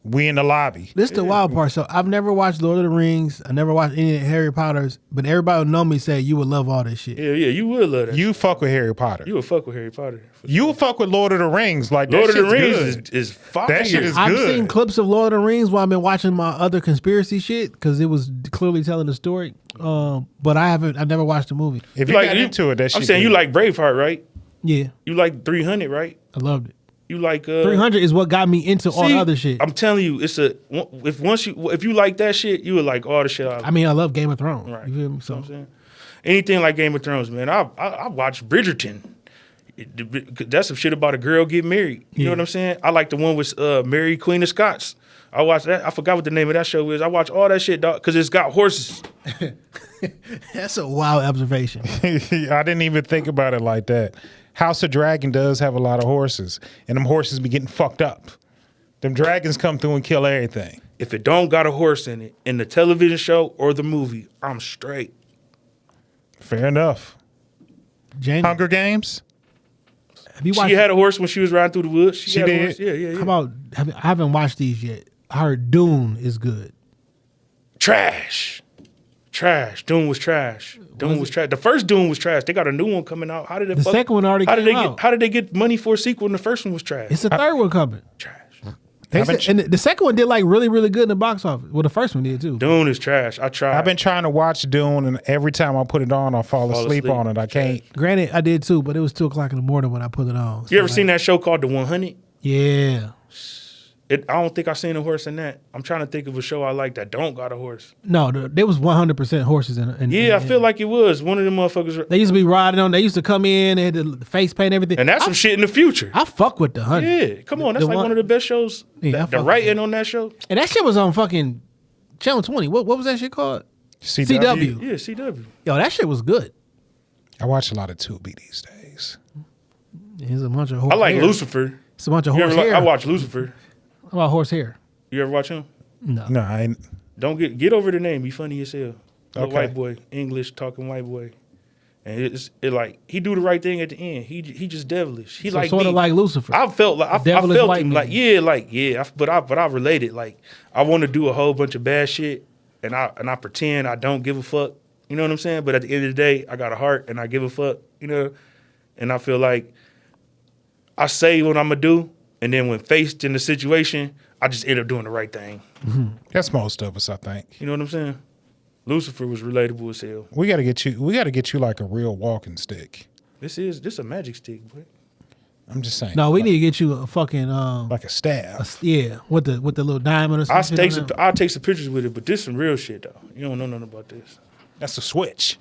we in the lobby. This is the wild part. So I've never watched Lord of the Rings. I never watched any of Harry Potter's, but everybody who know me say you would love all this shit. Yeah, you would love that. You fuck with Harry Potter. You would fuck with Harry Potter. You would fuck with Lord of the Rings. Like, Lord that of the shit's Rings good. is fire. That shit is I've good. seen clips of Lord of the Rings while I've been watching my other conspiracy shit because it was clearly telling the story. But I've never watched the movie. If you got into it, that shit I'm saying good. you like Braveheart, right? Yeah, You like 300, right? I loved it. You like 300 is what got me into all the other shit. I'm telling you, if you like that shit, you would like all the shit. I mean, I love Game of Thrones. Right. You feel me? You know So what I'm saying? Anything like Game of Thrones, man. I watched Bridgerton. That's some shit about a girl getting married. You know what I'm saying? I like the one with Mary Queen of Scots. I watched that. I forgot what the name of that show is. I watch all that shit, dog, because it's got horses. that's a wild observation. I didn't even think about it like that. House of Dragon does have a lot of horses, and them horses be getting fucked up. Them dragons come through and kill everything. If it don't got a horse in it, in the television show or the movie, I'm straight. Fair enough. Jamie, Hunger Games? have you watched? She had a horse when she was riding through the woods. She had a did? horse. Yeah. How about? I haven't watched these yet. I heard Dune is good. Trash. Dune was trash. Dune was trash. The first Dune was trash. They got a new one coming out. How did it? The second one already came out. How did they get money for a sequel? And the first one was trash. It's the third one coming. Trash. They said, and the second one did like really, really good in the box office. Well, the first one did too. Dune is trash. I tried. I've been trying to watch Dune, and every time I put it on, I fall asleep on it. I can't. Granted, I did too, but it was 2:00 in the morning when I put it on. You ever seen that show called The 100? Yeah. I don't think I seen a horse in that. I'm trying to think of a show I like that don't got a horse. No, there was 100% horses in it. Yeah, I feel like it was. One of them motherfuckers. They used to be riding on. They used to come in. They had the face paint and everything. And that's some shit in the future. I fuck with the 100. Yeah, come on. That's like one of the best shows. Yeah, The writing on that show. And that shit was on fucking Channel 20. What was that shit called? CW. Yeah, CW. Yo, that shit was good. I watch a lot of Tubi these days. days. It's a bunch of I like hair. Lucifer. It's a bunch of You horse ever, hair. I watch Lucifer. How about horse hair? You ever watch him? No. No, I ain't. Don't get over the name. He funny as hell. Little Okay. white boy, English talking white boy, and it like he do the right thing at the end. He just devilish. He So like sort me. of like Lucifer. I felt like I Devilish felt white him man. like but I related. Like I want to do a whole bunch of bad shit, and I pretend I don't give a fuck. You know what I'm saying? But at the end of the day, I got a heart and I give a fuck. You know, and I feel like I say what I'm gonna do, and then when faced in the situation, I just end up doing the right thing. That's most of us, I think. You know what I'm saying? Lucifer was relatable as hell. We got to get you like a real walking stick. This a magic stick, boy. I'm just saying. No, we need to get you a fucking like a staff. yeah, with the little diamond or something. I'll take some pictures with it, but this some real shit though. You don't know nothing about this. That's a switch.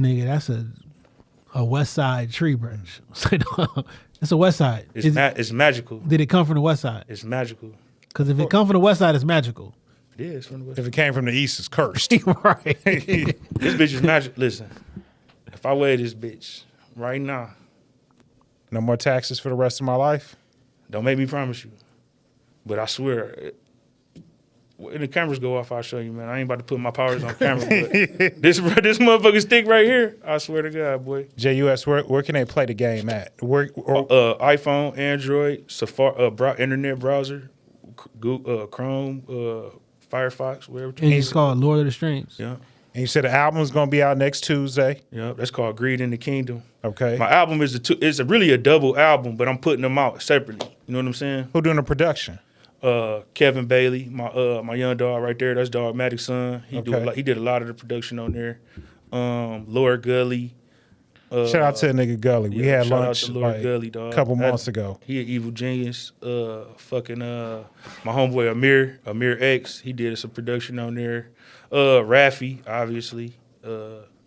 Nigga, that's a West Side tree branch. It's a West Side. It's magical. Did it come from the West Side? It's magical. Because if it come from the West Side, it's magical. Yeah, it's from the West. If it came from the east, it's cursed. Right. This bitch is magic. Listen, if I wear this bitch right now, No more taxes for the rest of my life. don't make me promise you, but I swear, when the cameras go off, I'll show you, man. I ain't about to put my powers on camera, but this motherfucking stick right here, I swear to God, boy. JUS, where can they play the game at? iPhone, Android, Safari, internet browser, Google, Chrome, Firefox, whatever. And it's called Lord of the Streams. Yeah, And you said the album's going to be out next Tuesday. yeah. That's called Greed in the Kingdom. Okay. My album is really a double album, but I'm putting them out separately. You know what I'm saying? Who doing the production? Kevin Bailey, my young dog right there. That's Dogmatic's son. He did a lot of the production on there. Lord Gully. Shout out to the nigga Gully. We had shout out lunch to Lord like Gully, dog. a couple months ago. He an evil genius. My homeboy Amir X. He did some production on there. Raffy, obviously.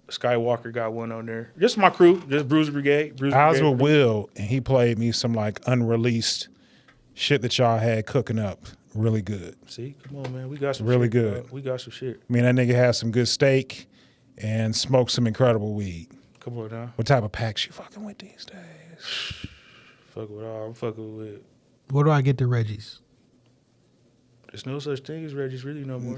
Skywalker got one on there. Just my crew, just Bruiser Brigade. I was with Will, and he played me some like unreleased shit that y'all had cooking up. Really good. See, come on, man. We got some Really shit, good. dog. We got some shit. I mean, that nigga had some good steak and smoked some incredible weed. Come on now. What type of packs you fucking with these days? Fuck with all. I'm fucking with. Where do I get the Reggies? There's no such thing as Reggie's really no more.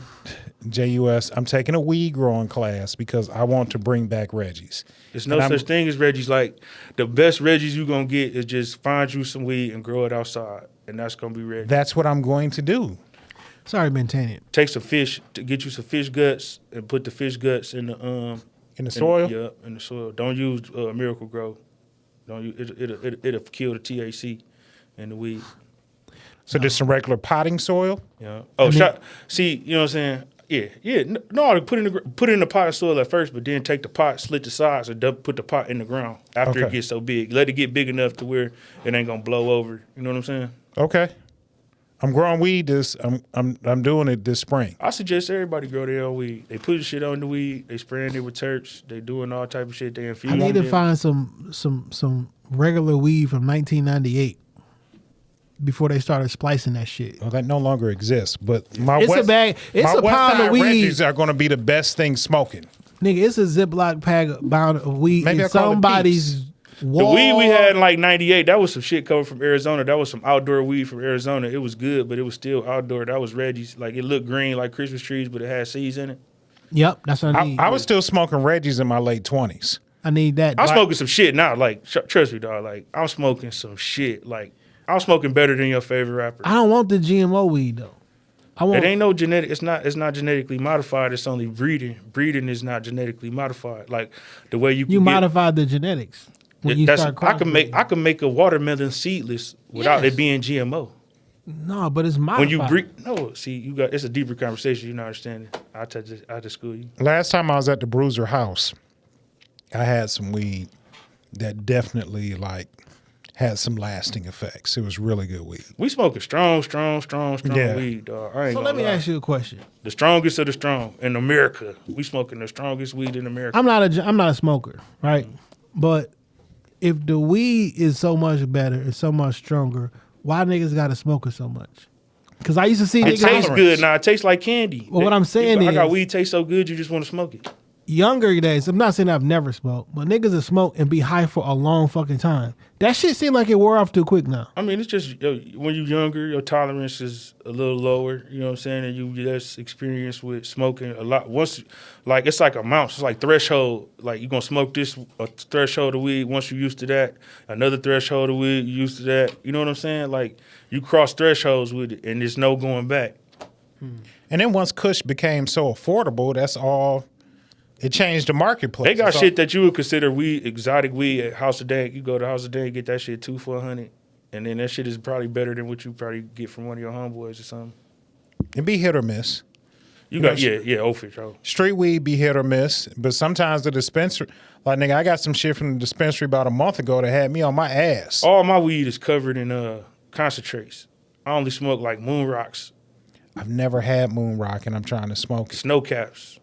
JUS, I'm taking a weed growing class because I want to bring back Reggie's. There's no such thing as Reggie's. Like, the best Reggie's you going to get is just find you some weed and grow it outside. And that's going to be Reggie's. That's what I'm going to do. Sorry, maintain it. Take some fish, to get you some fish guts and put the fish guts in the soil? In the soil. Don't use Miracle Grow. Don't use, it'll kill the THC in the weed. So just some regular potting soil? Yeah. Oh, see, you know what I'm saying? Yeah. No, put it in the pot of soil at first, but then take the pot, slit the sides, and put the pot in the ground after it gets so big. Let it get big enough to where it ain't gonna blow over. You know what I'm saying? Okay. I'm growing weed I'm doing it this spring. I suggest everybody grow their own weed. They putting shit on the weed, they spraying it with terps, they doing all type of shit, they infuse. I need to find some regular weed from 1998 before they started splicing that shit. Well, that no longer exists. But my It's a bag. It's a pound of weed. Reggies are going to be the best thing smoking. Nigga, it's a Ziploc bag bound of weed Maybe in I call it somebody's wall. The weed we had in like 98, that was some shit coming from Arizona. That was some outdoor weed from Arizona. It was good, but it was still outdoor. That was Reggie's. Like, it looked green like Christmas trees, but it had seeds in it. Yep, that's what I need. I was still smoking Reggie's in my late 20s. I need that. I'm smoking some shit now. Like, trust me, dog. Like, I'm smoking some shit. Like, I'm smoking better than your favorite rapper. I don't want the GMO weed though. I want. It ain't no genetic. It's not genetically modified. It's only breeding. Breeding is not genetically modified. Like the way you modified the genetics. When you start I can make a watermelon seedless without it being GMO. No, but it's modified. When you breed, no. See, it's a deeper conversation. You're not understanding. I just school you. Last time I was at the Bruiser house, I had some weed that definitely like had some lasting effects. It was really good weed. We smoking strong weed, dog. So let me ask you a question. The strongest of the strong in America. We smoking the strongest weed in America. I'm not a smoker, right? But if the weed is so much better, it's so much stronger, why niggas gotta smoke it so much? Because I used to see it niggas. Tastes good now. It tastes like candy. Well, what I'm saying I got is- weed taste so good you just want to smoke it. younger days, I'm not saying I've never smoked, but niggas that smoke and be high for a long fucking time. That shit seem like it wore off too quick now. I mean, it's just when you're younger, your tolerance is a little lower. You know what I'm saying? And you less experienced with smoking a lot. Once, like it's like amounts. It's like threshold. Like you gonna smoke this a threshold of weed. Once you're used to that, another threshold of weed. You used to that. You know what I'm saying? Like you cross thresholds with it, and there's no going back. And then once Kush became so affordable, that's all. It changed the marketplace. They got shit that you would consider weed, exotic weed at House of Dank. You go to House of Dank, get that shit $2 for $100, and then that shit is probably better than what you probably get from one of your homeboys or something. It be hit or miss. You got for sure. Street weed be hit or miss, but sometimes the dispensary, like nigga, I got some shit from the dispensary about a month ago that had me on my ass. All my weed is covered in concentrates. I only smoke like moon rocks, I've never had moon rock, and I'm trying to smoke it. snow caps.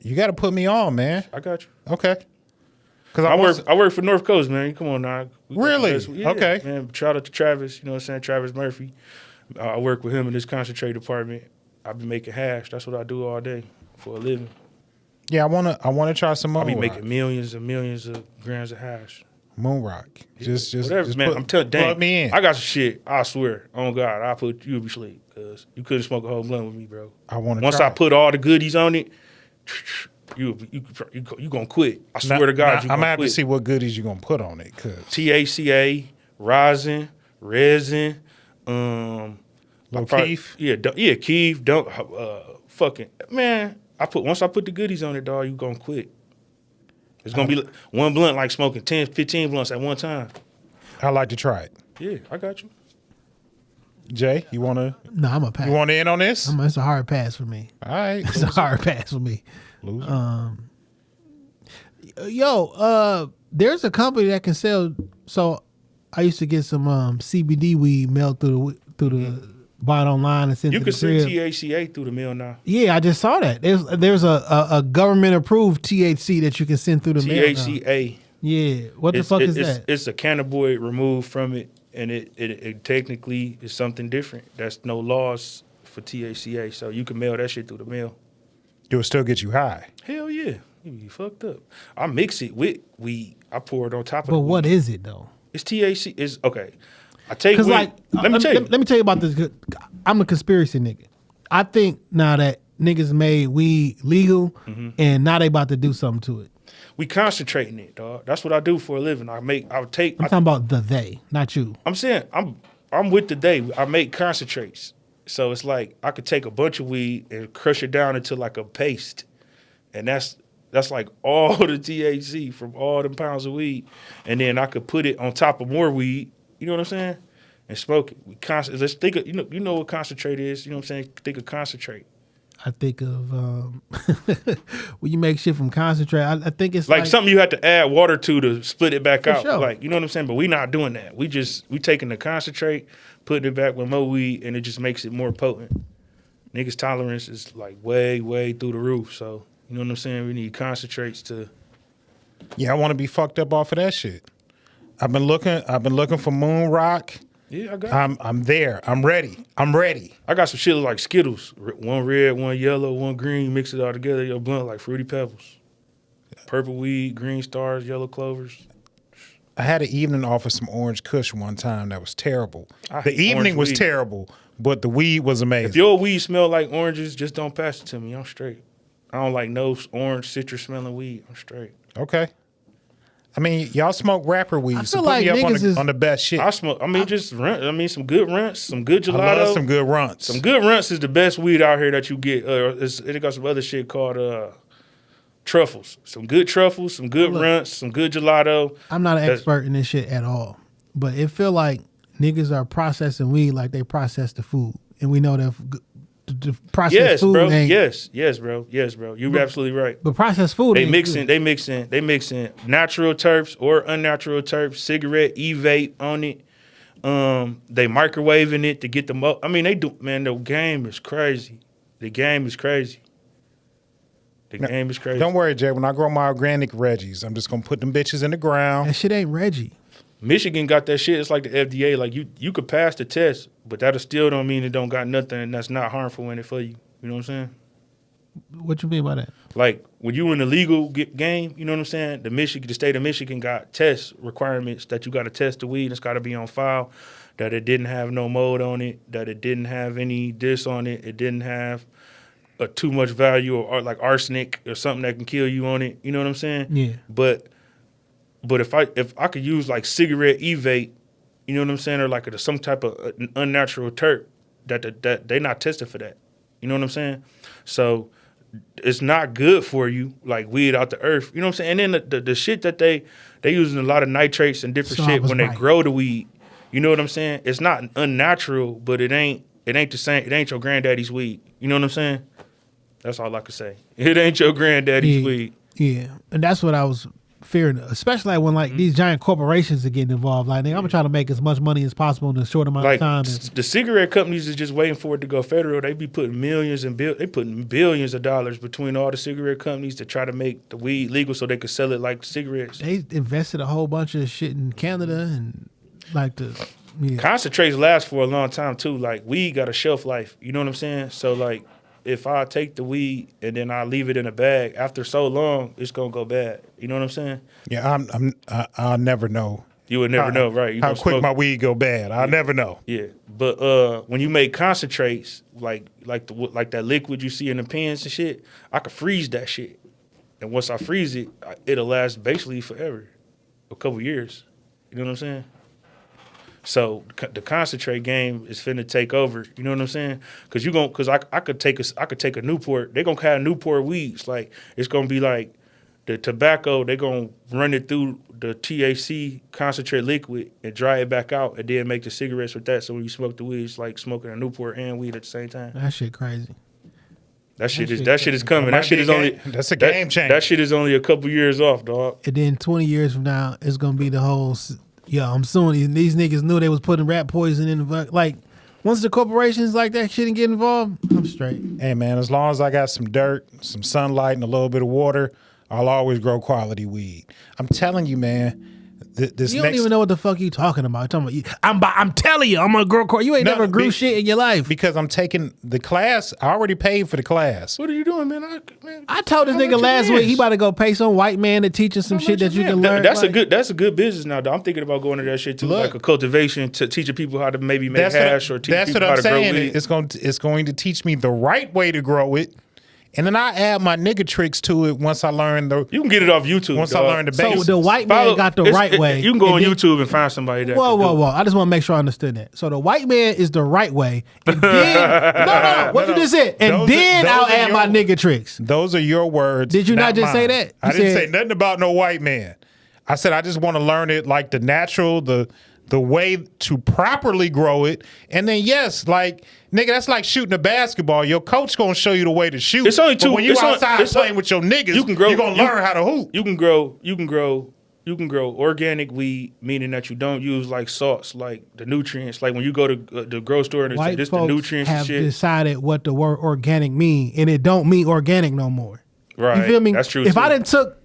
You got to put me on, man. I got you. Okay. Because I work for North Coast, man. Come on now. Really? Okay. Man, shout out to Travis. You know what I'm saying? Travis Murphy. I work with him in this concentrate department. I be making hash. That's what I do all day for a living. Yeah, I wanna try some moon I be rock. making millions and millions of grams of hash. Moon rock. Just Whatever, man. I'm telling you, plug me in. I got some shit. I swear, on God, I put you to sleep because you couldn't smoke a whole blunt with me, bro. I want to. Once I put all the goodies on it, you gonna quit. I swear to God, I'm gonna have to see what goodies you gonna put on it. Cause THCA, rosin, resin, Keef. Keef. Don't fucking man. Once I put the goodies on it, dog, you gonna quit. It's gonna be one blunt like smoking 10, 15 blunts at one time. I'd like to try it. Yeah, I got you. Jay, you wanna? No, I'm a pass. You want in on this? It's a hard pass for me. All right. It's a hard pass for me. Loser. There's a company that can sell. So I used to get some CBD weed mailed through the buy it online and send You to can the send crib. THCA through the mail now. Yeah, I just saw that. There's a government approved THC that you can send through the mail. THCA. Yeah, what the fuck is that? It's a cannabinoid removed from it, and it technically is something different. There's no laws for THCA, so you can mail that shit through the mail. It will still get you high. Hell yeah, you be fucked up. I mix it with weed. I pour it on top of. But what is it though? It's THC. It's okay. I take Because weed. like, let me tell you. Let me tell you about this. I'm a conspiracy nigga. I think now that niggas made weed legal, and now they about to do something to it. We concentrating it, dog. That's what I do for a living. I'm talking about they, not you. I'm saying I'm with the day. I make concentrates. So it's like I could take a bunch of weed and crush it down into like a paste. And that's like all the THC from all them pounds of weed. And then I could put it on top of more weed, you know what I'm saying? And smoke it. Let's think of, you know what concentrate is, you know what I'm saying? Think of concentrate. I think of when you make shit from concentrate. I think it's like something you have to add water to split it back out. Sure. Like, you know what I'm saying? But we not doing that. We taking the concentrate, putting it back with more weed, and it just makes it more potent. Niggas' tolerance is like way, way through the roof. So, you know what I'm saying? We need concentrates to. Yeah, I want to be fucked up off of that shit. I've been looking for moon rock. Yeah, I got it. I'm there. I'm ready. I got some shit like Skittles. One red, one yellow, one green. Mix it all together. Your blunt like Fruity Pebbles. Purple weed, green stars, yellow clovers. I had an evening off of some orange kush one time that was terrible. The evening was weed. terrible, but the weed was amazing. If your weed smell like oranges, just don't pass it to me. I'm straight. I don't like no orange citrus smelling weed. I'm straight. Okay. I mean, y'all smoke rapper weed, so feel put like me up niggas on the best shit. I smoke. I mean, some good runts, some good gelato. I love some good runts. Some good runts is the best weed out here that you get. It got some other shit called truffles. Some good truffles, some good runts, some good gelato. I'm not an expert in this shit at all, but it feel like niggas are processing weed like they process the food, and we know that the processed food bro. ain't. Yes, bro. You're absolutely right. But processed food, They ain't mixing natural terps or unnatural terps, cigarette, e-vape on it. They microwaving it to get the I mean, they do. Man, the game is crazy. Don't worry, Jay. When I grow my organic Reggies, I'm just gonna put them bitches in the ground. That shit ain't Reggie. Michigan got that shit. It's like the FDA. Like you could pass the test, but that still don't mean it don't got nothing and that's not harmful in it for you. You know what I'm saying? What you mean by that? Like when you in the legal game, you know what I'm saying? The state of Michigan got test requirements that you got to test the weed. It's got to be on file. That it didn't have no mold on it. That it didn't have any this on it. It didn't have too much value or like arsenic or something that can kill you on it. You know what I'm saying? Yeah. But if I could use like cigarette e-vape, you know what I'm saying, or like some type of unnatural terp, that they not tested for that. You know what I'm saying? So it's not good for you, like weed out the earth. You know what I'm saying? And then the shit that they using a lot of nitrates and different shit when they grow the weed. You know what I'm saying? It's not unnatural, but it ain't the same. It ain't your granddaddy's weed. You know what I'm saying? That's all I can say. It ain't your granddaddy's weed. Yeah, and that's what I was fearing, especially like when like these giant corporations are getting involved. Like, I'm gonna try to make as much money as possible in a short amount of time. The cigarette companies is just waiting for it to go federal. They be putting billions of dollars between all the cigarette companies to try to make the weed legal so they could sell it like cigarettes. They invested a whole bunch of shit in Canada and like concentrates last for a long time too. Like weed got a shelf life. You know what I'm saying? So like, if I take the weed and then I leave it in a bag, after so long, it's gonna go bad. You know what I'm saying? Yeah, I'll never know. You would never know, right? How quick my weed go bad? I'll never know. Yeah, but when you make concentrates like that liquid you see in the pens and shit, I could freeze that shit, and once I freeze it, it'll last basically forever, a couple years. You know what I'm saying? So the concentrate game is finna take over. You know what I'm saying? Because I could take a Newport. They're gonna have Newport weeds. Like it's gonna be like the tobacco. They're gonna run it through the THC concentrate liquid and dry it back out, and then make the cigarettes with that. So when you smoke the weed, it's like smoking a Newport and weed at the same time. That shit crazy. That shit is coming. That shit is only that's a game changer. That shit is only a couple years off, dog. And then 20 years from now, it's gonna be the whole. Yeah, I'm suing these niggas knew they was putting rat poison in the like. Once the corporations like that shit and get involved, I'm straight. Hey man, as long as I got some dirt, some sunlight, and a little bit of water, I'll always grow quality weed. I'm telling you, man. This you don't even know what the fuck you talking about. I'm telling you, I'm gonna grow. You ain't never grew shit in your life because I'm taking the class. I already paid for the class. What are you doing, man? I told this nigga last week he about to go pay some white man to teach him some shit that you can learn. That's a good business now. Though. I'm thinking about going to that shit too, like a cultivation to teaching people how to maybe make hash or teach people how to grow weed. It's going to teach me the right way to grow it. And then I add my nigga tricks to it once I learn the. You can get it off YouTube. Once I learn the basics. So the white man got the right way. You can go on YouTube and find somebody that. Whoa! I just want to make sure I understood that. So the white man is the right way, and then no. What you just said, and then I'll add my nigga tricks. Those are your words. Did you not just say that? I didn't say nothing about no white man. I said I just want to learn it like the natural, the way to properly grow it, and then yes, like. Nigga, that's like shooting a basketball. Your coach gonna show you the way to shoot. It's only two. But when you outside playing with your niggas, you're gonna learn how to hoop. You can grow organic weed, meaning that you don't use like salts, like the nutrients. Like when you go to the grocery store and white this folks the nutrients have and shit. decided what the word organic mean, and it don't mean organic no more. Right. You feel me? That's true. If I done took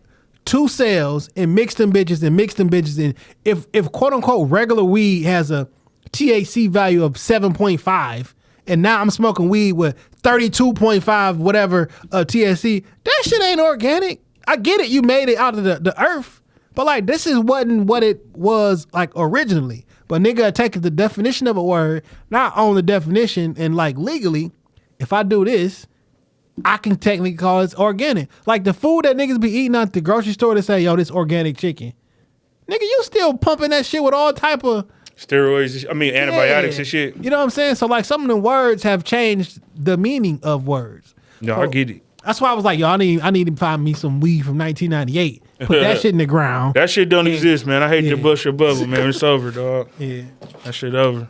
2 cells and mixed them bitches, and if quote unquote regular weed has a THC value of 7.5. And now I'm smoking weed with 32.5 whatever THC. That shit ain't organic. I get it. You made it out of the earth. But like this wasn't what it was like originally. But nigga take the definition of a word, not on the definition, and like legally, if I do this, I can technically call it organic. Like the food that niggas be eating at the grocery store to say, yo, this organic chicken. Nigga, you still pumping that shit with all type of steroids, antibiotics and shit. You know what I'm saying? So like some of the words have changed the meaning of words. No, I get it. That's why I was like, yo, I need to find me some weed from 1998. Put that shit in the ground. That shit don't exist, man. I hate to bust your bubble, man. It's over, dog. Yeah. That shit over.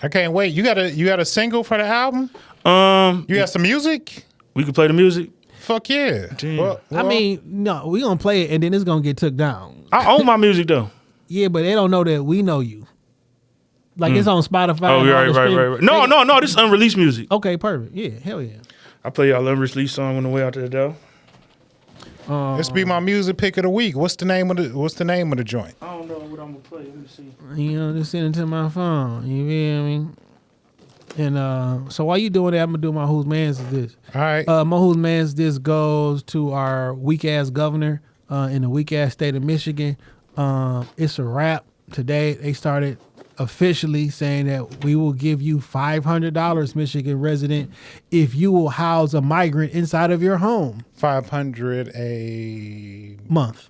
I can't wait. You got a single for the album? You got some music? We can play the music? Fuck yeah. Well, I mean, no, we gonna play it and then it's gonna get took down. I own my music though. Yeah, but they don't know that we know you. Like it's on Spotify. Oh, right. No. This is unreleased music. Okay, perfect. Yeah, hell yeah. I play y'all unreleased song on the way out to the door. This be my music pick of the week. What's the name of the joint? I don't know what I'm gonna play. Let me see. You know, just send it to my phone. You feel me? And so while you doing that, I'm gonna do my whose man's is this. All right. My whose man's this goes to our weak ass governor in the weak ass state of Michigan. It's a wrap. Today they started officially saying that we will give you $500, Michigan resident, if you will house a migrant inside of your home. $500 a month.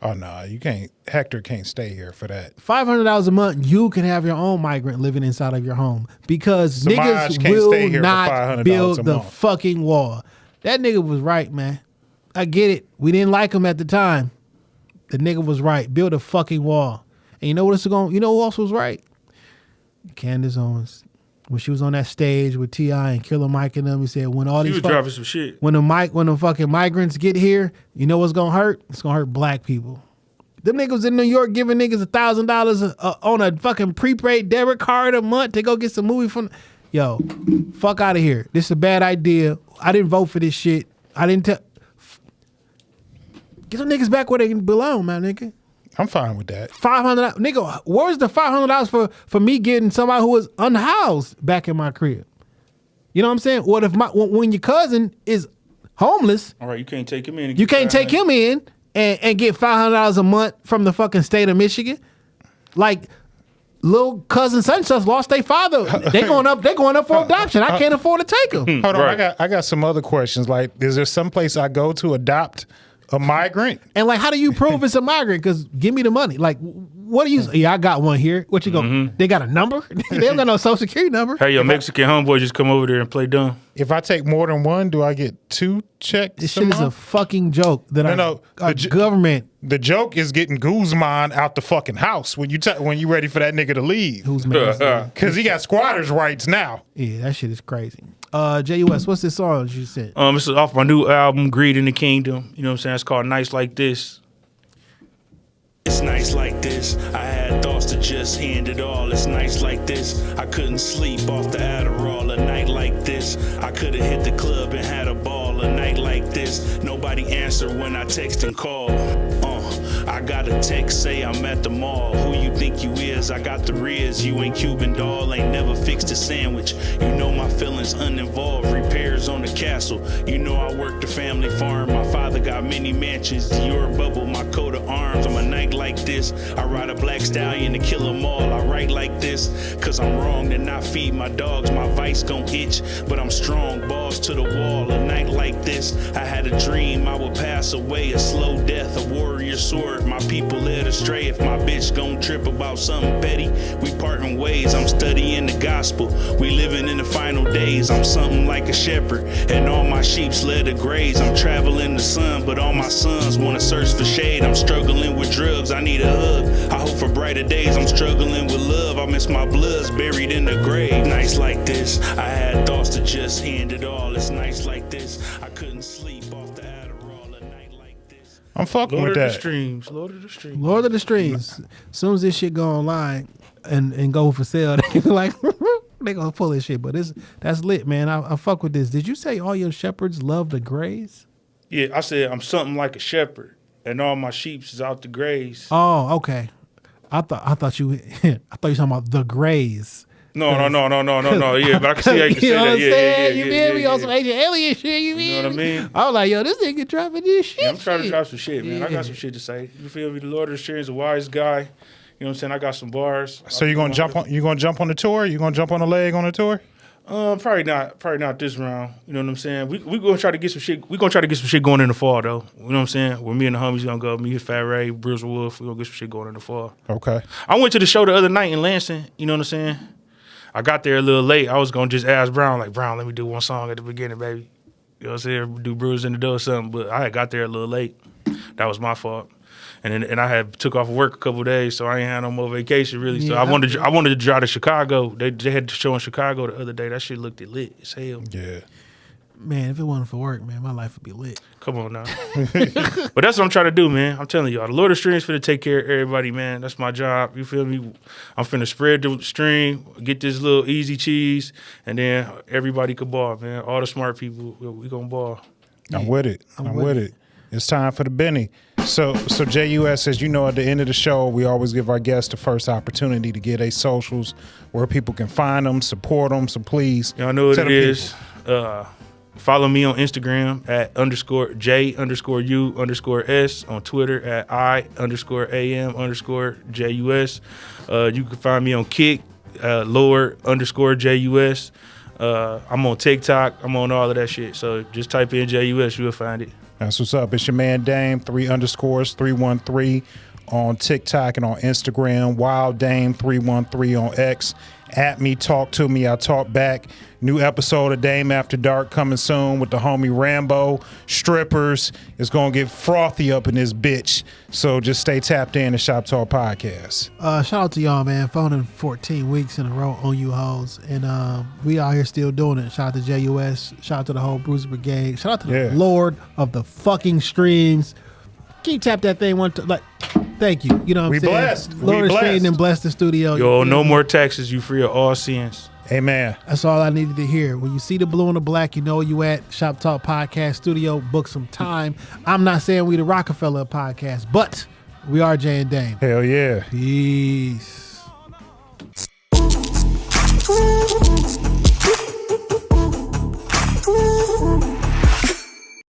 Oh no, you can't. Hector can't stay here for that. $500 a month, you can have your own migrant living inside of your home because Samaj niggas can't stay will here for not $500 build a the month. fucking wall. That nigga was right, man. I get it. We didn't like him at the time. The nigga was right. Build a fucking wall. And you know what it's going? You know who else was right? Candace Owens. When she was on that stage with T.I. and Killer Mike and them, he said, when all She these was dropping some shit. when the fucking migrants get here, you know what's gonna hurt? It's gonna hurt black people. Them niggas in New York giving niggas $1,000 on a fucking prepaid debit card a month to go get some movie from. Yo, fuck out of here. This is a bad idea. I didn't vote for this shit. I didn't tell. Get some niggas back where they belong, man, nigga. I'm fine with that. $500, nigga. Where's the $500 for me getting somebody who was unhoused back in my crib? You know what I'm saying? What if when your cousin is homeless? All right, you can't take him in. You can't take him in and get $500 a month from the fucking state of Michigan. Like little cousin such and such lost their father. They going up for adoption. I can't afford to take them. Hold on, Right. I got some other questions. Like, is there some place I go to adopt a migrant? And like, how do you prove it's a migrant? Because give me the money. Like, what do you? Yeah, I got one here. What you go? They got a number? They don't got no social security number. Hey, your Mexican homeboy just come over there and play dumb. If I take more than one, do I get 2 checks? This shit is a fucking joke that our government. The joke is getting Guzman out the fucking house when you ready for that nigga to leave. Who's man? Because he got squatters' rights now. Yeah, that shit is crazy. JUS, what's this song you said? This is off my new album, Greed in the Kingdom. You know what I'm saying? It's called Nights Like This. It's nights like this. I had thoughts to just end it all. It's nights like this. I couldn't sleep off the Adderall. A night like this. I could have hit the club and had a ball. A night like this. Nobody answered when I text and call. I got a text say I'm at the mall. Who you think you is? I got the Riz. You ain't Cuban doll. Ain't never fixed a sandwich. You know my feelings uninvolved. Repairs on the castle. You know I work the family farm. My father got many mansions. Your bubble, my coat of arms. I'm a night like this. I ride a black stallion to kill them all. I write like this. Cause I'm wrong to not feed my dogs. My vice gon' itch. But I'm strong. Balls to the wall. A night like this. I had a dream I would pass away. A slow death. A warrior sword. My people led astray. If my bitch gon' trip about something petty, we parting ways. I'm studying the gospel. We living in the final days. I'm something like a shepherd, and all my sheep's led to graze. I'm traveling the sun, but all my sons wanna search for shade. I'm struggling with drugs. I need a hug. I hope for brighter days. I'm struggling with love. I miss my bloods buried in the grave. Nights like this, I had thoughts to just end it all. It's nights like this, I couldn't sleep off the Adderall. A night like this. I'm fucking Lord with of that. the streams, Lord of the streams. Lord of the Streams. As soon as this shit go online and go for sale, they like they gonna pull this shit. But that's lit, man. I fuck with this. Did you say all your shepherds love to graze? Yeah, I said I'm something like a shepherd, and all my sheeps is out to graze. Oh, okay. I thought you I thought you were talking about the graze. No. Yeah, but I can see how you can say You know what that. I'm Yeah, saying? You yeah, feel me? yeah, On some Agent Alien shit, you You know what I mean? I was like, yo, this nigga dropping this shit. Yeah, I'm trying to drop some shit, man. I Yeah. got some shit to say. You feel me? The Lord of the Streams, a wise guy. You know what I'm saying? I got some bars. So you gonna jump on? You gonna jump on the tour? You gonna jump on the leg on the tour? Probably not this round. You know what I'm saying? We gonna try to get some shit. We gonna try to get some shit going in the fall though. You know what I'm saying? Where me and the homies gonna go. Me, Fat Ray, Bruce Wolf. We gonna get some shit going in the fall. Okay. I went to the show the other night in Lansing. You know what I'm saying? I got there a little late. I was gonna just ask Brown, like, Brown, let me do one song at the beginning, baby. You know what I'm saying? Do Bruise in the Door or something. But I had got there a little late. That was my fault. And I had took off of work a couple of days, so I ain't had no more vacation really. So Yeah, I wanted to drive to Chicago. They had the show in Chicago the other day. That shit looked lit as hell. Yeah. Man, if it wasn't for work, man, my life would be lit. Come on now. But that's what I'm trying to do, man. I'm telling y'all, the Lord of Streams finna take care of everybody, man. That's my job. You feel me? I'm finna spread the stream, get this little easy cheese, and then everybody could ball, man. All the smart people, we gonna ball. I'm with it. I'm with it. It's time for the Benny. So JUS, as you know, at the end of the show, we always give our guests the first opportunity to get a socials where people can find them, support them. So please, y'all know what tell it the is. Follow me on Instagram at _J_U_S, on Twitter at I_AM_JUS. You can find me on Kick, Lord_JUS. I'm on TikTok. I'm on all of that shit. So just type in JUS, you'll find it. That's what's up. It's your man Dame, 3_313 on TikTok and on Instagram. Wild Dame 313 on X. At me, talk to me, I talk back. New episode of Dame After Dark coming soon with the homie Rambo. Strippers. It's gonna get frothy up in this bitch. So just stay tapped in to Shop Talk Podcast. Shout out to y'all, man. Phoning 14 weeks in a row on you hoes. And we out here still doing it. Shout out to JUS. Shout out to the whole Bruiser Brigade. Shout out to the Lord of the fucking streams. Keep tap that thing one like thank you. You know what I'm saying? Blessed. Lord of the stream and bless the studio. Yo, no more taxes. You free of all sins. Amen. That's all I needed to hear. When you see the blue and the black, you know you at Shop Talk Podcast Studio. Book some time. I'm not saying we the Rockefeller podcast, but we are Jay and Dame. Hell yeah. Peace.